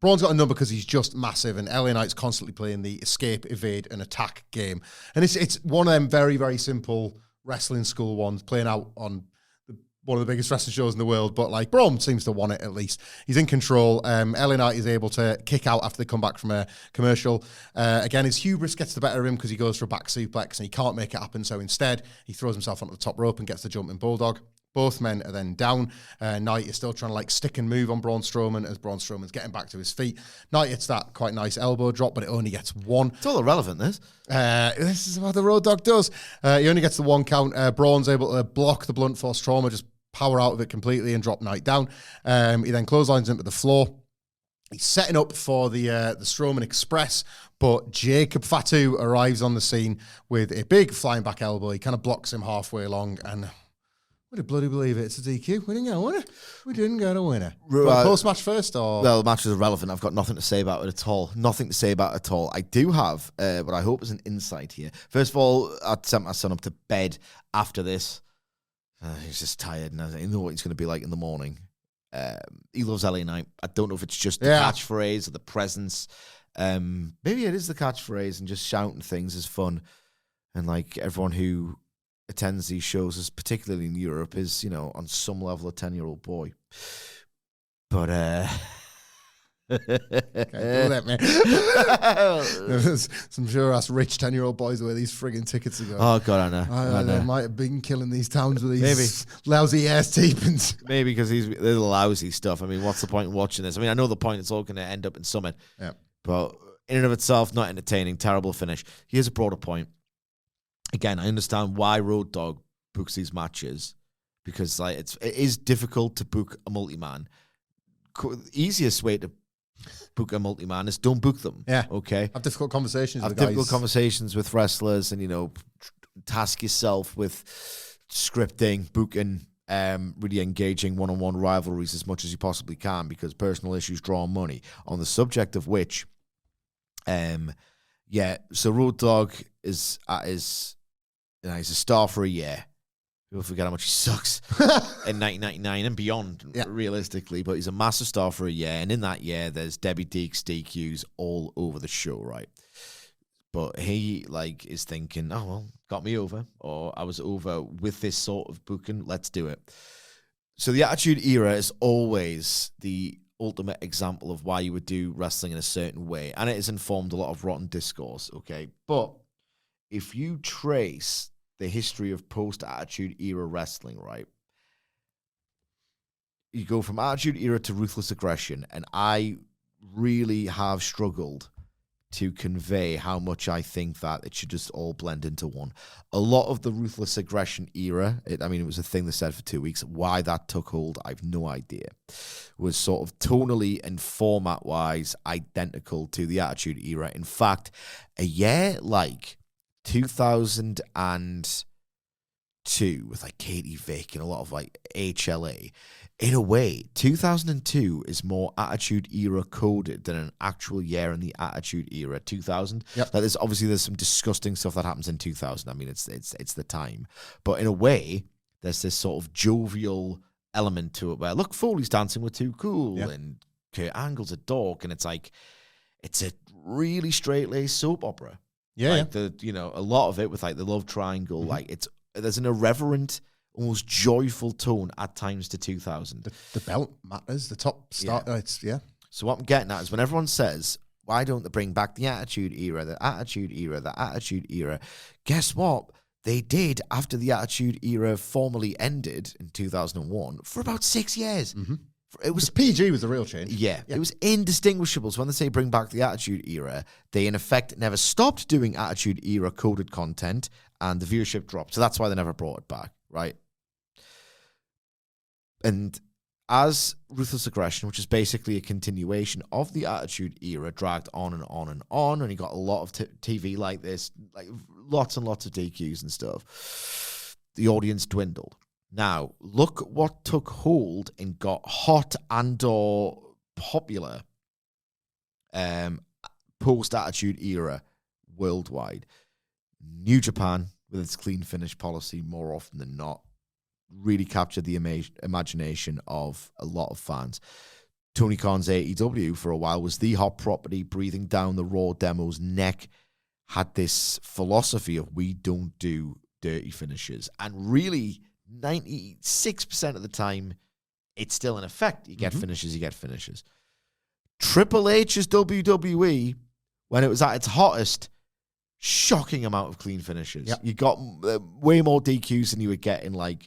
Braun's got a number because he's just massive, and LA Knight's constantly playing the escape, evade, and attack game. And it's one of them very, very simple wrestling school ones playing out on one of the biggest wrestling shows in the world, but like Braun seems to want it at least. He's in control. LA Knight is able to kick out after they come back from a commercial. Again, his hubris gets the better of him because he goes for a back suplex and he can't make it happen. So instead, he throws himself onto the top rope and gets the jumping bulldog. Both men are then down. Knight is still trying to stick and move on Braun Strowman as Braun Strowman's getting back to his feet. Knight hits that quite nice elbow drop, but it only gets one. It's all irrelevant, this. This is what the Road Dogg does. He only gets the one count. Braun's able to block the blunt force trauma, just power out of it completely and drop Knight down. He then clotheslines him to the floor. He's setting up for the Strowman Express, but Jacob Fatu arrives on the scene with a big flying back elbow. He kind of blocks him halfway along, and would you bloody believe it? It's a DQ. We didn't get a winner. We didn't get a winner. Post-match first, or? Well, the match is irrelevant. I've got nothing to say about it at all. Nothing to say about it at all. I do have, but I hope is an insight here. First of all, I sent my son up to bed after this. He's just tired, and I know what he's going to be like in the morning. He loves LA Knight. I don't know if it's just the catchphrase or the presence. Maybe it is the catchphrase, and just shouting things is fun. And like everyone who attends these shows, is particularly in Europe, is, on some level a 10-year-old boy. But Can't do that, man. Some sure ass rich 10-year-old boys where these frigging tickets are going. Oh God, I know. They might have been killing these towns with these lousy ass teepins. Maybe because these little lousy stuff. I mean, what's the point in watching this? I mean, I know the point. It's all going to end up in Summit. Yeah. But in and of itself, not entertaining. Terrible finish. Here's a broader point. Again, I understand why Road Dogg books these matches, because it is difficult to book a multi-man. Easiest way to book a multi-man is don't book them. Yeah. Okay. Have difficult conversations with difficult conversations with wrestlers, and task yourself with scripting, booking, really engaging one-on-one rivalries as much as you possibly can, because personal issues draw money. On the subject of which, so Road Dogg is at his he's a star for a year. People forget how much he sucks in 1999 and beyond, realistically. But he's a massive star for a year. And in that year, there's Debbie Deeks, DQs all over the show, right? But he, like, is thinking, oh, well, got me over. Or I was over with this sort of booking. Let's do it. So the Attitude Era is always the ultimate example of why you would do wrestling in a certain way. And it has informed a lot of rotten discourse, okay? But if you trace the history of post-Attitude Era wrestling, right? You go from Attitude Era to Ruthless Aggression, and I really have struggled to convey how much I think that it should just all blend into one. A lot of the Ruthless Aggression era, it was a thing they said for 2 weeks. Why that took hold, I have no idea. Was sort of tonally and format-wise identical to the Attitude Era. In fact, a year like 2002 with like Katie Vick and a lot of like HLA. In a way, 2002 is more Attitude Era coded than an actual year in the Attitude Era. 2000, Yep. Like there's some disgusting stuff that happens in 2000. I mean, it's the time, but in a way, there's this sort of jovial element to it where look, Foley's dancing with Too Cool and Kurt Angle's a dork, and it's like it's a really straight-laced soap opera. Yeah, like a lot of it with like the love triangle, like there's an irreverent, almost joyful tone at times to 2000. The belt matters. The top start. So what I'm getting at is when everyone says, why don't they bring back the Attitude Era, the Attitude Era, the Attitude Era? Guess what? They did after the Attitude Era formally ended in 2001 for about 6 years. Mm-hmm. It was PG was the real change. Yeah, it was indistinguishable. So when they say bring back the Attitude Era, they in effect never stopped doing Attitude Era coded content, and the viewership dropped. So that's why they never brought it back, right? And as Ruthless Aggression, which is basically a continuation of the Attitude Era, dragged on and on and on, and you got a lot of TV like this, like lots and lots of DQs and stuff, the audience dwindled. Now, look what took hold and got hot and or popular post-Attitude Era worldwide. New Japan, with its clean finish policy more often than not, really captured the imagination of a lot of fans. Tony Khan's AEW for a while was the hot property, breathing down the Raw demo's neck, had this philosophy of we don't do dirty finishes. And really, 96% of the time, it's still in effect. You get finishes, you get finishes. Triple H's WWE, when it was at its hottest, shocking amount of clean finishes. Yep. You got way more DQs than you would get in like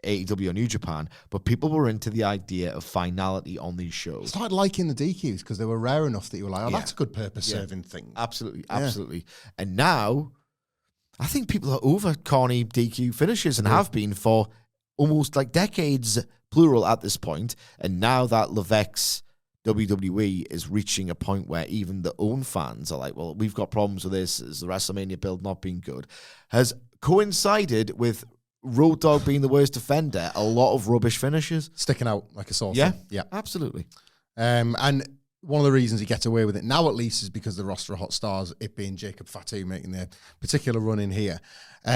AEW or New Japan, but people were into the idea of finality on these shows. I started liking the DQs because they were rare enough that you were like, that's a good purpose-serving thing. Absolutely. And now, I think people are over corny DQ finishes and have been for almost like decades, plural at this point. And now that Levesque's WWE is reaching a point where even the own fans are like, well, we've got problems with this, as the WrestleMania build not being good, has coincided with Road Dogg being the worst offender, a lot of rubbish finishes. Sticking out like a sore Yeah, thumb. Yeah, absolutely. And one of the reasons he gets away with it now, at least, is because the roster of hot stars, it being Jacob Fatu making the particular run in here.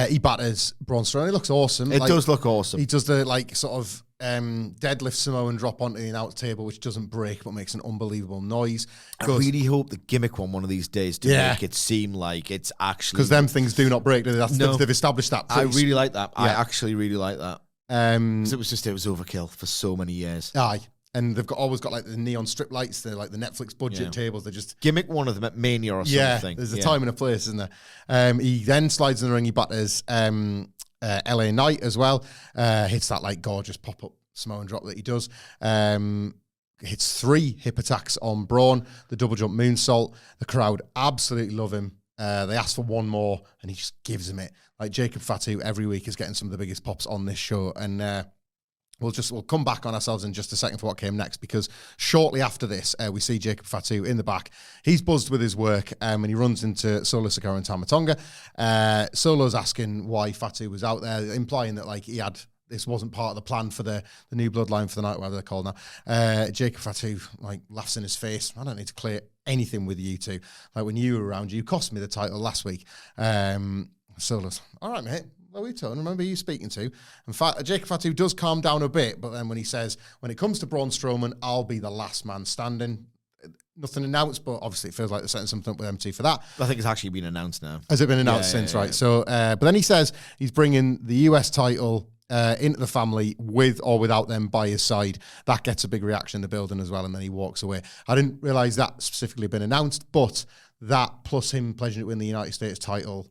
He batters Braun Strowman. He looks awesome. It does look awesome. He does the sort of deadlift Samoan drop onto the announce table, which doesn't break but makes an unbelievable noise. I really hope the gimmick one of these days to make it seem like it's actually, because them things do not break. They've established that. I really like that. Yeah. I actually really like that. Because it was overkill for so many years. Aye. And they've always got like the neon strip lights, the Netflix budget tables. They're just gimmick one of them at Mania or something. There's a time and a place, isn't there? He then slides in the ring. He batters LA Knight as well. Hits that like gorgeous pop up Samoan drop that he does. Hits 3 hip attacks on Braun. The double jump moonsault. The crowd absolutely love him. They ask for one more, and he just gives him it. Like Jacob Fatu every week is getting some of the biggest pops on this show, and. We'll come back on ourselves in just a second for what came next, because shortly after this, we see Jacob Fatu in the back. He's buzzed with his work, and he runs into Solo Sikoa and Tama Tonga. Solo's asking why Fatu was out there, implying that like this wasn't part of the plan for the new bloodline for the night, whatever they're called now. Jacob Fatu like laughs in his face. I don't need to clear anything with you two. Like when you were around, you cost me the title last week. Solo's, all right, mate. what are we talking? Remember you speaking to? In fact, Jacob Fatu does calm down a bit, but then when he says, when it comes to Braun Strowman, I'll be the last man standing. Nothing announced, but obviously it feels like they're setting something up with MT for that. I think it's actually been announced now. Has it been announced since, right? So, but then he says he's bringing the US title into the family with or without them by his side. That gets a big reaction in the building as well, and then he walks away. I didn't realise that specifically had been announced, but that plus him pledging to win the United States title,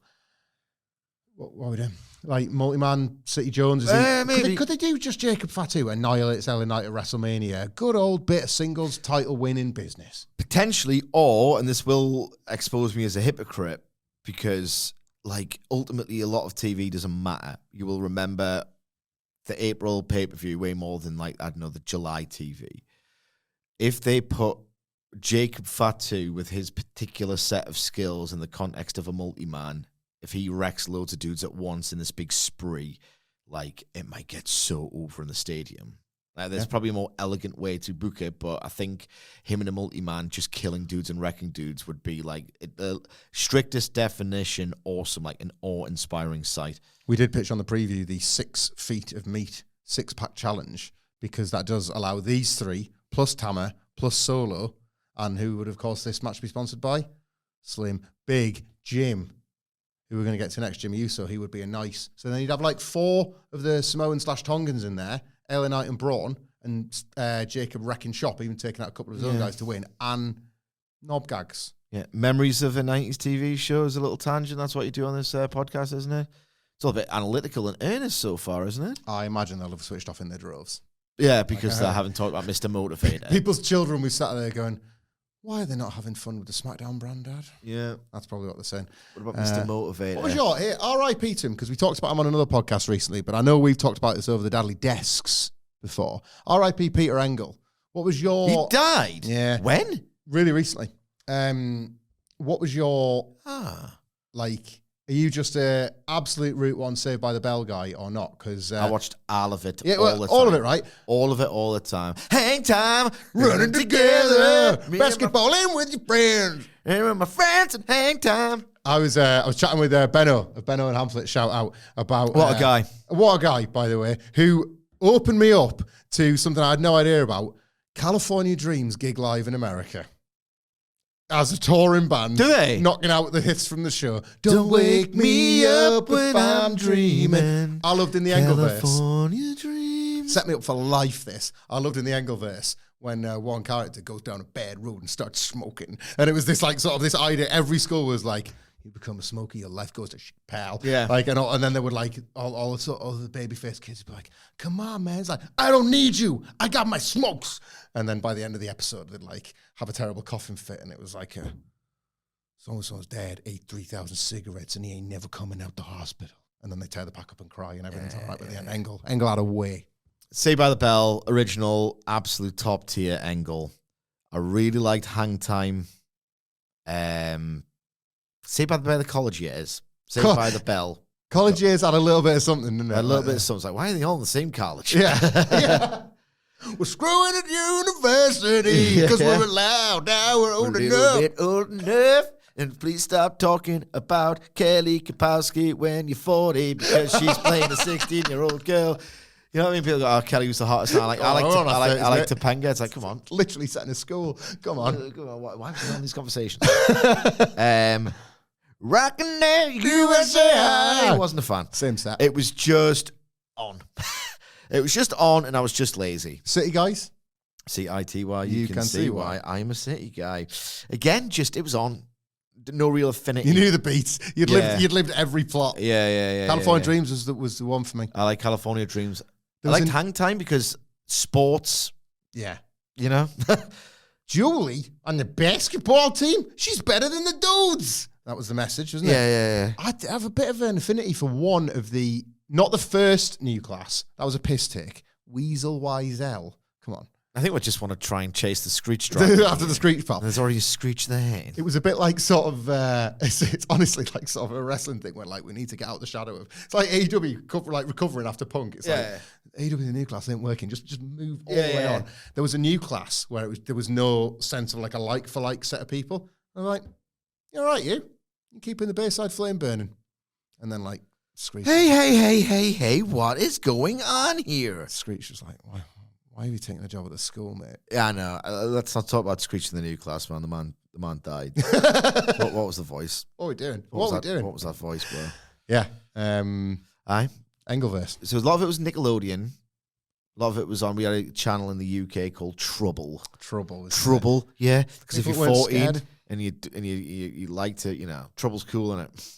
what are we doing? Like multi-man City Jones? Maybe. Could they do just Jacob Fatu annihilates LA Knight at WrestleMania? Good old bit of singles title winning business. Potentially, or, and this will expose me as a hypocrite, because like ultimately a lot of TV doesn't matter. You will remember the April pay-per-view way more than like, I don't know, the July TV. If they put Jacob Fatu with his particular set of skills in the context of a multi-man, if he wrecks loads of dudes at once in this big spree, like, it might get so over in the stadium. There's probably a more elegant way to book it, but I think him and a multi-man just killing dudes and wrecking dudes would be like the strictest definition awesome, like an awe-inspiring sight. We did pitch on the preview the 6 feet of meat 6-pack challenge, because that does allow these three, plus Tama, plus Solo, and who would, of course, this match be sponsored by? Slim, Big, Jim, who we're going to get to next, Jimmy Uso. He would be a nice. So then you'd have like 4 of the Samoan/Tongans in there, LA Knight and Braun, and Jacob wrecking shop, even taking out a couple of his own guys to win, and knob gags. Yeah, memories of a 90s TV show is a little tangent. That's what you do on this podcast, isn't it? It's all a bit analytical and earnest so far, isn't it? I imagine they'll have switched off in their droves. Yeah, because they haven't talked about Mr. Motivator. People's children, we sat there going, why are they not having fun with the SmackDown brand, Dad? Yeah. That's probably what they're saying. What about Mr. Motivator? What was your R.I.P. to him? Because we talked about him on another podcast recently, but I know we've talked about this over the Dadley desks before. R.I.P. Peter Engel. What was your... He died? Yeah. When? Really recently. What was your... Like, are you just a absolute Route 1 Saved by the Bell guy or not? Because I watched all of it all the time. All of it, right? All of it all the time. Hang time, Running together, basketballing with your friends. And with my friends and hang time. I was chatting with Benno and Hamflett, shout out, about... What a guy. What a guy, by the way, who opened me up to something I had no idea about. California Dreams gig live in America. As a touring band. Do they? Knocking out the hits from the show. Don't wake me up when I'm dreaming. I loved in the Engleverse. California Dreams. Set me up for life, this. I loved in the Engleverse when one character goes down a bad road and starts smoking. And it was this like sort of this idea. Every school was like, you become a smoker, your life goes to shit, pal. Yeah. Like, and then they would like, all the babyface kids would be like, come on, man. It's like, I don't need you. I got my smokes. And then by the end of the episode, they'd like have a terrible coughing fit. And it was like, so-and-so's dad ate 3,000 cigarettes and he ain't never coming out the hospital. And then they tear the pack up and cry and everything's all right with the end. Engel had a way. Saved by the Bell, original, absolute top tier Engel. I really liked Hang Time. Saved by the Bell, the college years. Saved by the Bell. College years had a little bit of something, didn't it? A little bit of something. It's like, why are they all in the same college? Yeah. We're screwing at university because we're allowed. Now we're old enough. A little bit old enough. And please stop talking about Kelly Kapowski when you're 40 because she's playing a 16-year-old girl. You know what I mean? People go, oh, Kelly was the hottest. And I like Topanga. It's like, come on. Literally setting a school. Come on. Why are we having these conversations? Rockin' that USA. I wasn't a fan. Same set. It was just on. It was just on, and I was just lazy. City guys? C-I-T-Y. You can see why. I'm a City guy. Again, it was on. No real affinity. You knew the beats. You'd lived every plot. Yeah. California Dreams was the one for me. I like California Dreams. I liked Hang Time because sports. Yeah. You know? Julie on the basketball team, she's better than the dudes. That was the message, wasn't it? Yeah. I have a bit of an affinity for one of the, not the first new class. That was a piss take. Weasel Wiesel. Come on. I think we just want to try and chase the Screech dragon. After the Screech pop. There's already a Screech there. It was a bit like sort of, it's honestly like sort of a wrestling thing where like we need to get out the shadow of, it's like AEW like recovering after Punk. It's like AEW the new class ain't working. Just move all the way on. There was a new class where there was no sense of like a like for like set of people. I'm like, you're right, you're keeping the Bayside flame burning. And then like Screech. Hey, what is going on here? Screech was like, why are you taking a job at the school, mate? Yeah, I know. Let's not talk about Screech in the new class, man. The man died. what was the voice? What are we doing? What was that voice, bro? Yeah. Aye. Engleverse. So a lot of it was Nickelodeon. A lot of it was on. We had a channel in the UK called Trouble. Trouble. Yeah. Because if you're 14 and you like to, Trouble's cool, innit?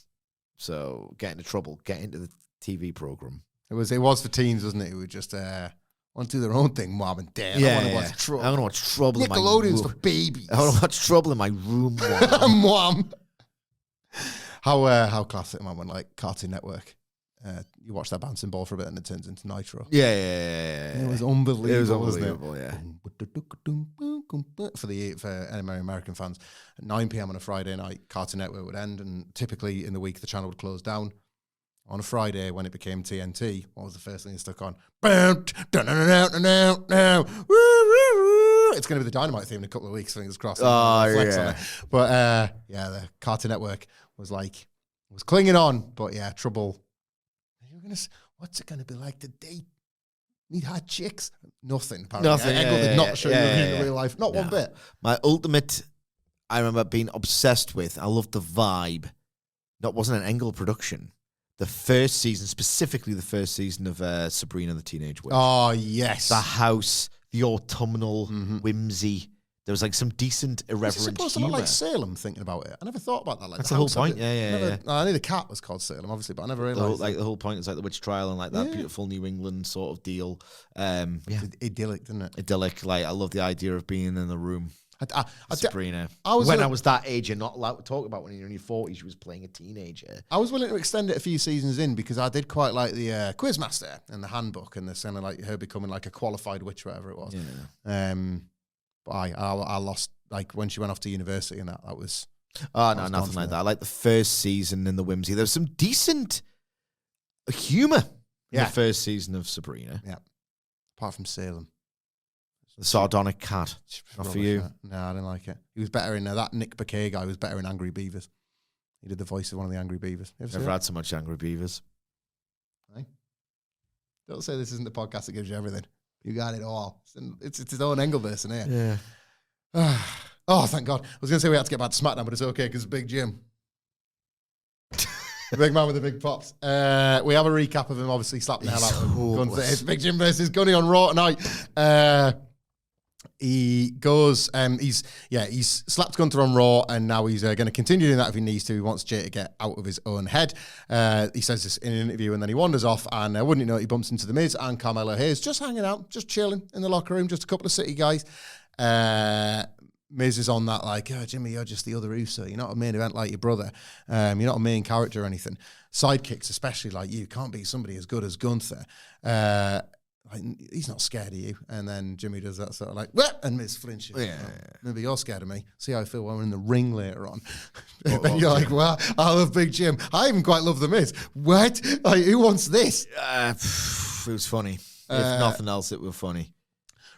So get into trouble. Get into the TV program. It was for teens, wasn't it? It would just want to do their own thing, mom and dad. Yeah, I want to watch Trouble. I want to watch Trouble. Nickelodeon's for babies. I want to watch Trouble in my room. Mom. How classic, man, when like Cartoon Network. You watch that bouncing ball for a bit and it turns into Nitro. Yeah. It was unbelievable, wasn't it? Yeah. For American fans, at 9 p.m. on a Friday night, Cartoon Network would end, and typically in the week the channel would close down. On a Friday, when it became TNT, what was the first thing that stuck on? It's going to be the Dynamite theme in a couple of weeks, fingers crossed. Oh, yeah. But the Cartoon Network was clinging on, but yeah, Trouble. What's it going to be like to date? Need hot chicks? Nothing. Apparently. Nothing. Did not show you in real life. Not one bit. My ultimate, I remember being obsessed with. I loved the vibe. That wasn't an Engel production. The first season, specifically the first season of Sabrina the Teenage Witch. Oh yes, the house, the autumnal whimsy. There was like some decent irreverent humor. It's supposed to look like Salem, thinking about it. I never thought about that. Like that's the whole point. Yeah. I knew the cat was called Salem, obviously, but I never realised. The whole point is like the witch trial and like that beautiful New England sort of deal. Idyllic, didn't it? Idyllic. Like I love the idea of being in the room. Sabrina. I was that age, you're not allowed to talk about when you're in your 40s. She was playing a teenager. I was willing to extend it a few seasons in because I did quite like the Quizmaster and the handbook and the kind of like her becoming like a qualified witch, whatever it was. Yeah. But I lost like when she went off to university and that was. Oh no, nothing like that. I like the first season in the whimsy. There was some decent humor in the first season of Sabrina. Yeah. Apart from Salem. The sardonic cat. Not for you. No, I didn't like it. He was better in that Nick Bakay guy was better in Angry Beavers. He did the voice of one of the Angry Beavers. Never had so much Angry Beavers. Right. Don't say this isn't the podcast that gives you everything. You got it all. It's its own Engleverse in here. Yeah. Oh, thank God. I was going to say we had to get back to SmackDown, but it's okay because Big Jim. The big man with the big pops. We have a recap of him obviously slapping the hell out of him. It's Big Jim versus Gunny on Raw tonight. He goes, he's slapped Gunther on Raw, and now he's going to continue doing that if he needs to. He wants Jay to get out of his own head. He says this in an interview, and then he wanders off, and wouldn't you know it, he bumps into The Miz and Carmelo Hayes, just hanging out, just chilling in the locker room, just a couple of city guys. Miz is on that like, oh, Jimmy, you're just the other Uso. You're not a main event like your brother. You're not a main character or anything. Sidekicks, especially like you, can't be somebody as good as Gunther. He's not scared of you. And then Jimmy does that sort of like, what? And Miz flinches. Yeah. Maybe you're scared of me. See how I feel when we're in the ring later on. Then you're like, well, I love Big Jim. I even quite love The Miz. What? Like, who wants this? It was funny. If nothing else, it was funny.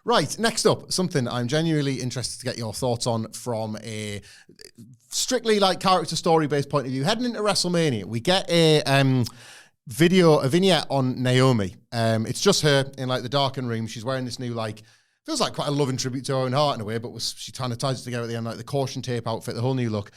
Right, next up, something I'm genuinely interested to get your thoughts on from a strictly like character story-based point of view. Heading into WrestleMania, we get a vignette on Naomi. It's just her in like the darkened room. She's wearing this new like, feels like quite a loving tribute to Owen Hart in a way, but she kind of ties it together at the end, like the caution tape outfit, the whole new look.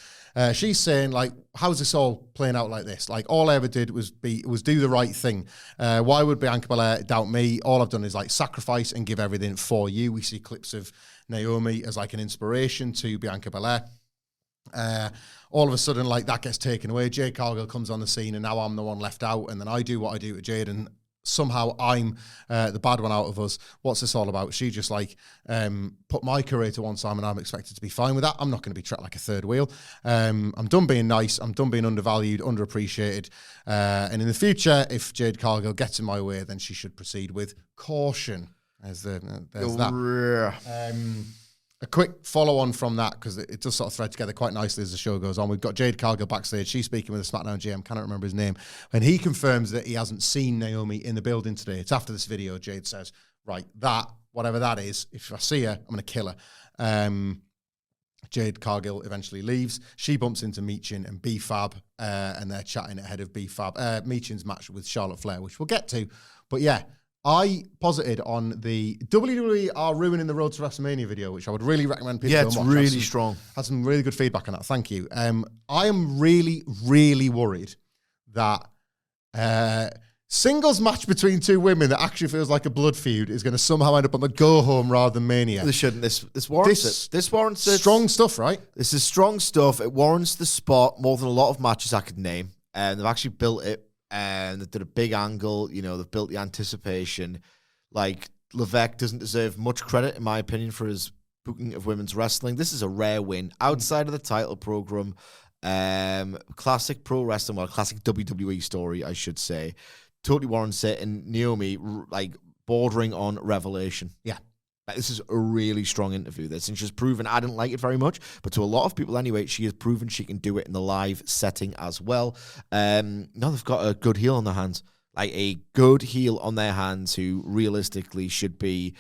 She's saying like, how's this all playing out like this? Like all I ever did was do the right thing. Why would Bianca Belair doubt me? All I've done is like sacrifice and give everything for you. We see clips of Naomi as like an inspiration to Bianca Belair. All of a sudden, like that gets taken away. Jade Cargill comes on the scene, and now I'm the one left out. And then I do what I do to Jade, and somehow I'm the bad one out of us. What's this all about? She just like put my career to one side, and I'm expected to be fine with that. I'm not going to be treated like a third wheel. I'm done being nice. I'm done being undervalued, underappreciated. And in the future, if Jade Cargill gets in my way, then she should proceed with caution. There's that. A quick follow-on from that, because it does sort of thread together quite nicely as the show goes on. We've got Jade Cargill backstage. She's speaking with the SmackDown GM, cannot remember his name, and he confirms that he hasn't seen Naomi in the building today. It's after this video. Jade says, right, that, whatever that is, if I see her, I'm going to kill her. Jade Cargill eventually leaves. She bumps into Meechin and B-Fab, and they're chatting ahead of B-Fab. Meechin's match with Charlotte Flair, which we'll get to. But yeah, I posited on the WWE are ruining the Road to WrestleMania video, which I would really recommend people go and watch. Yeah, it's really strong. Had some really good feedback on that. Thank you. I am really, really worried that singles match between two women that actually feels like a blood feud is going to somehow end up on the go home rather than Mania. They shouldn't. This warrants it. This warrants it. Strong stuff, right? This is strong stuff. It warrants the spot more than a lot of matches I could name. And they've actually built it. And they did a big angle. You know, they've built the anticipation. Like, Levesque doesn't deserve much credit, in my opinion, for his booking of women's wrestling. This is a rare win outside of the title program. Classic pro wrestling, well, classic WWE story, I should say. Totally warrants it, and Naomi, like, bordering on revelation. Yeah. Like, this is a really strong interview, this, and she's proven, I didn't like it very much, but to a lot of people anyway, she has proven she can do it in the live setting as well. Now they've got a good heel on their hands, like a good heel on their hands who realistically should be,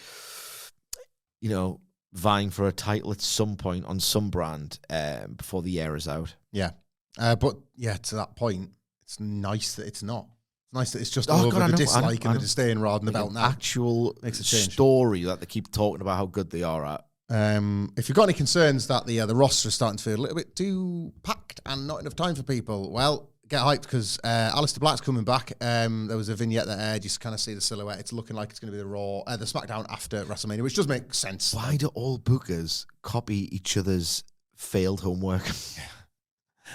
you know, vying for a title at some point on some brand before the year is out. Yeah. But, yeah, to that point, it's nice that it's not. It's nice that it's just over the dislike and the disdain rather than the belt now. Actual story that they keep talking about how good they are at. If you've got any concerns that the roster is starting to feel a little bit too packed and not enough time for people, well, get hyped because Aleister Black's coming back. There was a vignette that aired. You just kind of see the silhouette. It's looking like it's going to be the SmackDown after WrestleMania, which does make sense. Why do all bookers copy each other's failed homework?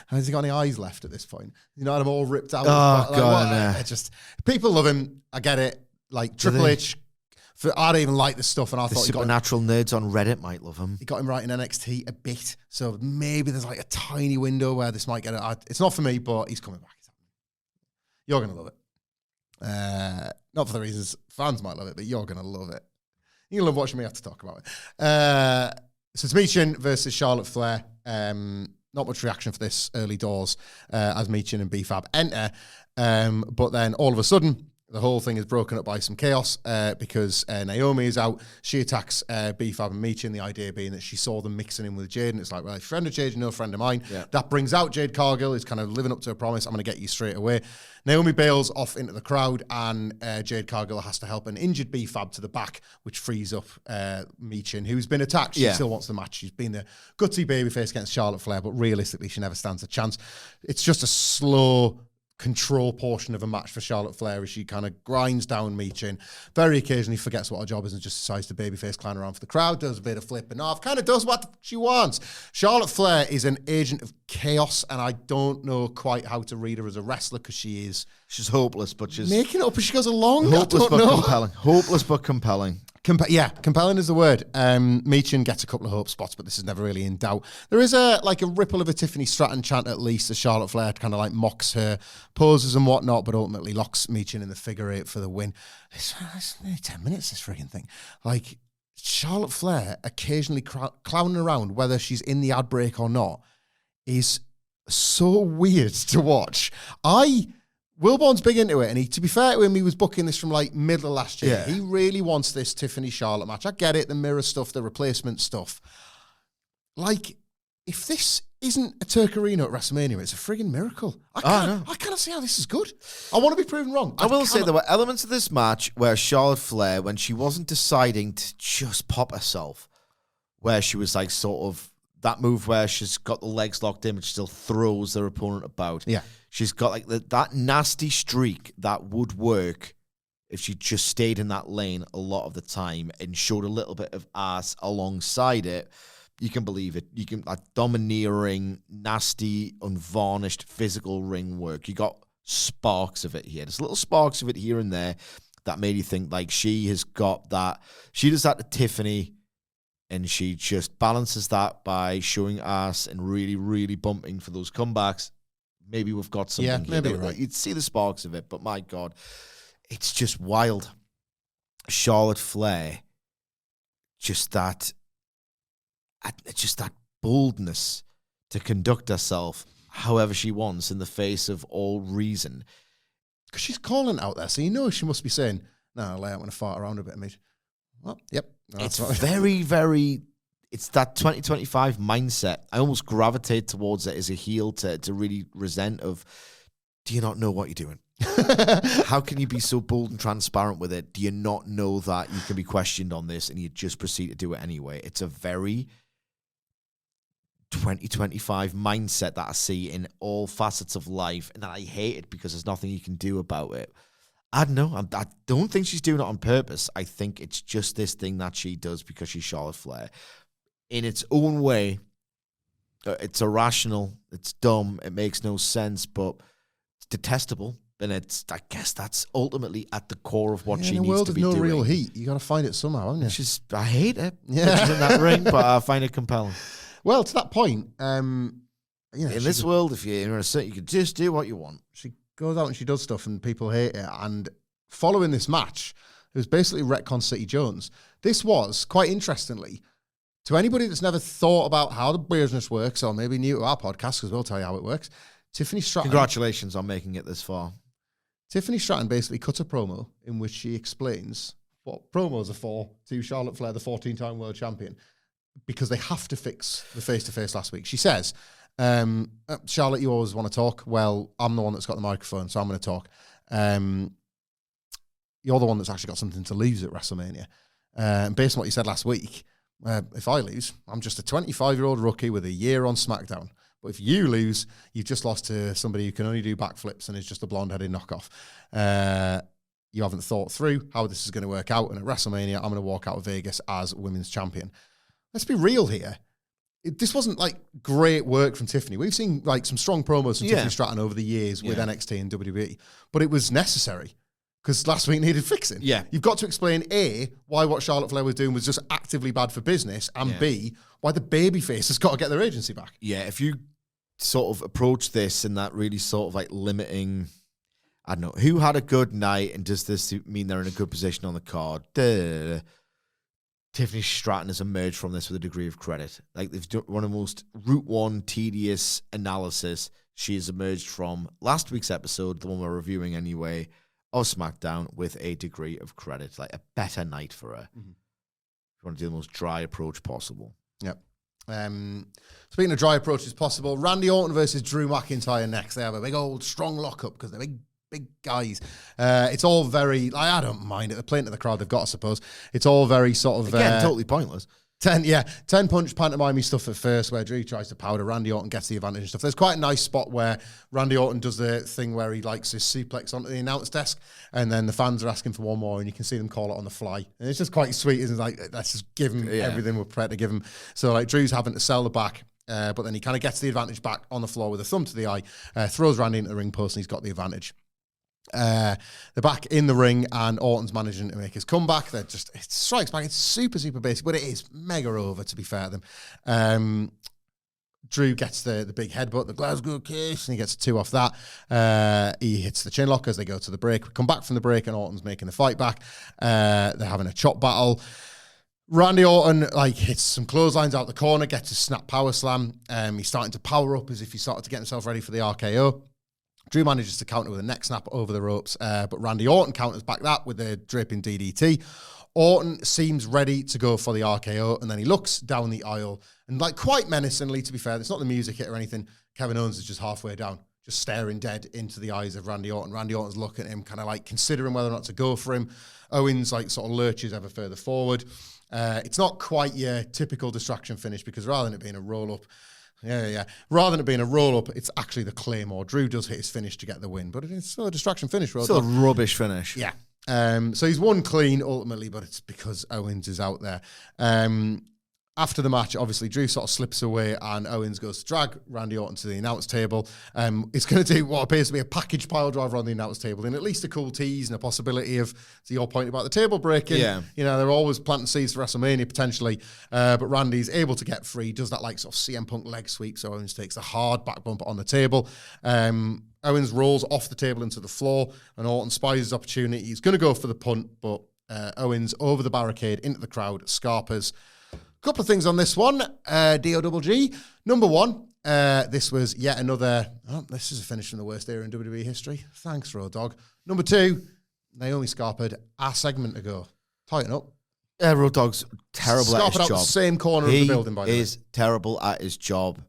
Has he got any eyes left at this point? You know, I'm all ripped out. Oh, God. Just people love him. I get it. Like Triple H, I don't even like this stuff, and I thought supernatural nerds on Reddit might love him. He got him right in NXT a bit, so maybe there's like a tiny window where this might get it. It's not for me, but he's coming back. You're gonna love it. Not for the reasons fans might love it, but you're gonna love it. You're gonna love watching me have to talk about it. So it's Meechin versus Charlotte Flair. Not much reaction for this early doors as Meechin and B-Fab enter. But then all of a sudden, the whole thing is broken up by some chaos because Naomi is out. She attacks B-Fab and Meechin, the idea being that she saw them mixing in with Jade, and it's like, well, if friend of Jade, no friend of mine. Yeah. That brings out Jade Cargill, who's kind of living up to her promise. I'm going to get you straight away. Naomi bails off into the crowd, and Jade Cargill has to help an injured B-Fab to the back, which frees up Meechin, who's been attacked. She still wants the match. She's been the gutsy babyface against Charlotte Flair, but realistically, she never stands a chance. It's just a slow control portion of a match for Charlotte Flair as she kind of grinds down Meechin, very occasionally forgets what her job is and just decides to babyface clown around for the crowd, does a bit of flipping off, kind of does what she wants. Charlotte Flair is an agent of chaos, and I don't know quite how to read her as a wrestler because she's hopeless, but she's making it up as she goes along. Hopeless but compelling. Hopeless but compelling. Compelling is the word. Meechin gets a couple of hope spots, but this is never really in doubt. There is a ripple of a Tiffany Stratton chant at least as Charlotte Flair kind of like mocks her poses and whatnot, but ultimately locks Meechin in the figure eight for the win. It's nearly 10 minutes, this freaking thing. Like, Charlotte Flair occasionally clowning around, whether she's in the ad break or not, is so weird to watch. Wilborn's big into it, and to be fair to him, he was booking this from like middle of last year. Yeah. He really wants this Tiffany Charlotte match. I get it, the mirror stuff, the replacement stuff. Like, if this isn't a Turkarino at WrestleMania, it's a friggin' miracle. I cannot see how this is good. I want to be proven wrong. I will say there were elements of this match where Charlotte Flair, when she wasn't deciding to just pop herself, where she was like sort of that move where she's got the legs locked in, but she still throws their opponent about. Yeah. She's got like that nasty streak that would work if she just stayed in that lane a lot of the time and showed a little bit of ass alongside it. You can believe it. You can, like, domineering, nasty, unvarnished physical ring work. You got sparks of it here. There's little sparks of it here and there that made you think like she has got that. She does that to Tiffany, and she just balances that by showing ass and really, really bumping for those comebacks. Maybe we've got something here. Maybe you're right. You'd see the sparks of it, but my God, it's just wild. Charlotte Flair, just that boldness to conduct herself however she wants in the face of all reason. Because she's calling out there, so you know she must be saying, "No, I want to fart around a bit, mate." Well, yep. No, it's very, very it's that 2025 mindset. I almost gravitate towards it as a heel to really resent of, do you not know what you're doing? How can you be so bold and transparent with it? Do you not know that you can be questioned on this and you just proceed to do it anyway? It's a very 2025 mindset that I see in all facets of life, and I hate it because there's nothing you can do about it. I don't know. I don't think she's doing it on purpose. I think it's just this thing that she does because she's Charlotte Flair. In its own way, it's irrational, it's dumb, it makes no sense, but it's detestable. And I guess that's ultimately at the core of what she needs to be doing. In a world of no real heat, you got to find it somehow, haven't you? I hate it. Yeah. She's in that ring, but I find it compelling. Well, to that point, in this world, if you're in a certain, you can just do what you want. She goes out and she does stuff, and people hate it. And following this match, it was basically retcon City Jones. This was, quite interestingly, to anybody that's never thought about how the business works, or maybe new to our podcast, because we'll tell you how it works, Tiffany Stratton. Congratulations on making it this far. Tiffany Stratton basically cut a promo in which she explains what promos are for to Charlotte Flair, the 14-time world champion, because they have to fix the face-to-face last week. She says, Charlotte, you always want to talk. Well, I'm the one that's got the microphone, so I'm going to talk. You're the one that's actually got something to lose at WrestleMania. And based on what you said last week, if I lose, I'm just a 25-year-old rookie with a year on SmackDown. But if you lose, you've just lost to somebody who can only do backflips and is just a blonde-headed knockoff. You haven't thought through how this is going to work out. And at WrestleMania, I'm going to walk out of Vegas as women's champion. Let's be real here. This wasn't like great work from Tiffany. We've seen like some strong promos from Tiffany Stratton over the years with NXT and WWE, but it was necessary because last week needed fixing. Yeah. You've got to explain A, why what Charlotte Flair was doing was just actively bad for business, and B, why the babyface has got to get their agency back. Yeah, if you sort of approach this in that really sort of like limiting, I don't know, who had a good night and does this mean they're in a good position on the card? Tiffany Stratton has emerged from this with a degree of credit. Like, they've done one of the most route one tedious analysis she has emerged from last week's episode, the one we're reviewing anyway, of SmackDown, with a degree of credit. Like, a better night for her. Mm-hmm. You want to do the most dry approach possible. Yep. Speaking of dry approaches possible, Randy Orton versus Drew McIntyre next. They have a big old strong lockup because they're big guys. It's all very, I don't mind it. They're playing to the crowd they've got, I suppose. It's all very sort of... Again, totally pointless. 10-punch pantomime stuff at first where Drew tries to powder, Randy Orton gets the advantage and stuff. There's quite a nice spot where Randy Orton does the thing where he likes his suplex onto the announce desk, and then the fans are asking for one more, and you can see them call it on the fly. And it's just quite sweet, isn't it? Like, let's just give him everything we're prepared to give him. So, like, Drew's having to sell the back, but then he kind of gets the advantage back on the floor with a thumb to the eye, throws Randy into the ring post, and he's got the advantage. They're back in the ring, and Orton's managing to make his comeback. It strikes back. It's super, super basic, but it is mega over, to be fair to them. Drew gets the big headbutt, the Glasgow kiss, and he gets 2 off that. He hits the chin lock as they go to the break. We come back from the break, and Orton's making the fight back. They're having a chop battle. Randy Orton hits some clotheslines out the corner, gets a snap power slam. He's starting to power up as if he started to get himself ready for the RKO. Drew manages to counter with a neck snap over the ropes, but Randy Orton counters back that with a draping DDT. Orton seems ready to go for the RKO, and then he looks down the aisle, and quite menacingly, to be fair, it's not the music hit or anything. Kevin Owens is just halfway down, just staring dead into the eyes of Randy Orton. Randy Orton's looking at him, kind of considering whether or not to go for him. Owens sort of lurches ever further forward. It's not quite your typical distraction finish, because rather than it being a roll-up, rather than it being a roll-up, it's actually the Claymore. Drew does hit his finish to get the win, but it's still a distraction finish. Still a rubbish finish. Yeah. So he's won clean, ultimately, but it's because Owens is out there. After the match, obviously, Drew sort of slips away, and Owens goes to drag Randy Orton to the announce table. It's going to do what appears to be a package pile driver on the announce table, and at least a cool tease and a possibility of, to your point about the table breaking, they're always planting seeds for WrestleMania, potentially. But Randy's able to get free, does that sort of CM Punk leg sweep, so Owens takes a hard back bump on the table. Owens rolls off the table into the floor, and Orton spies his opportunity. He's going to go for the punt, but Owens over the barricade into the crowd, scarpers. Couple of things on this one, DOGG. Number one, this was yet another, this is a finish from the worst era in WWE history. Thanks, Road Dogg. Number two, Naomi scarpered a segment ago. Tighten up. Road Dogg's terrible at his out job. the same corner of the building, by the way. He is terrible at his job.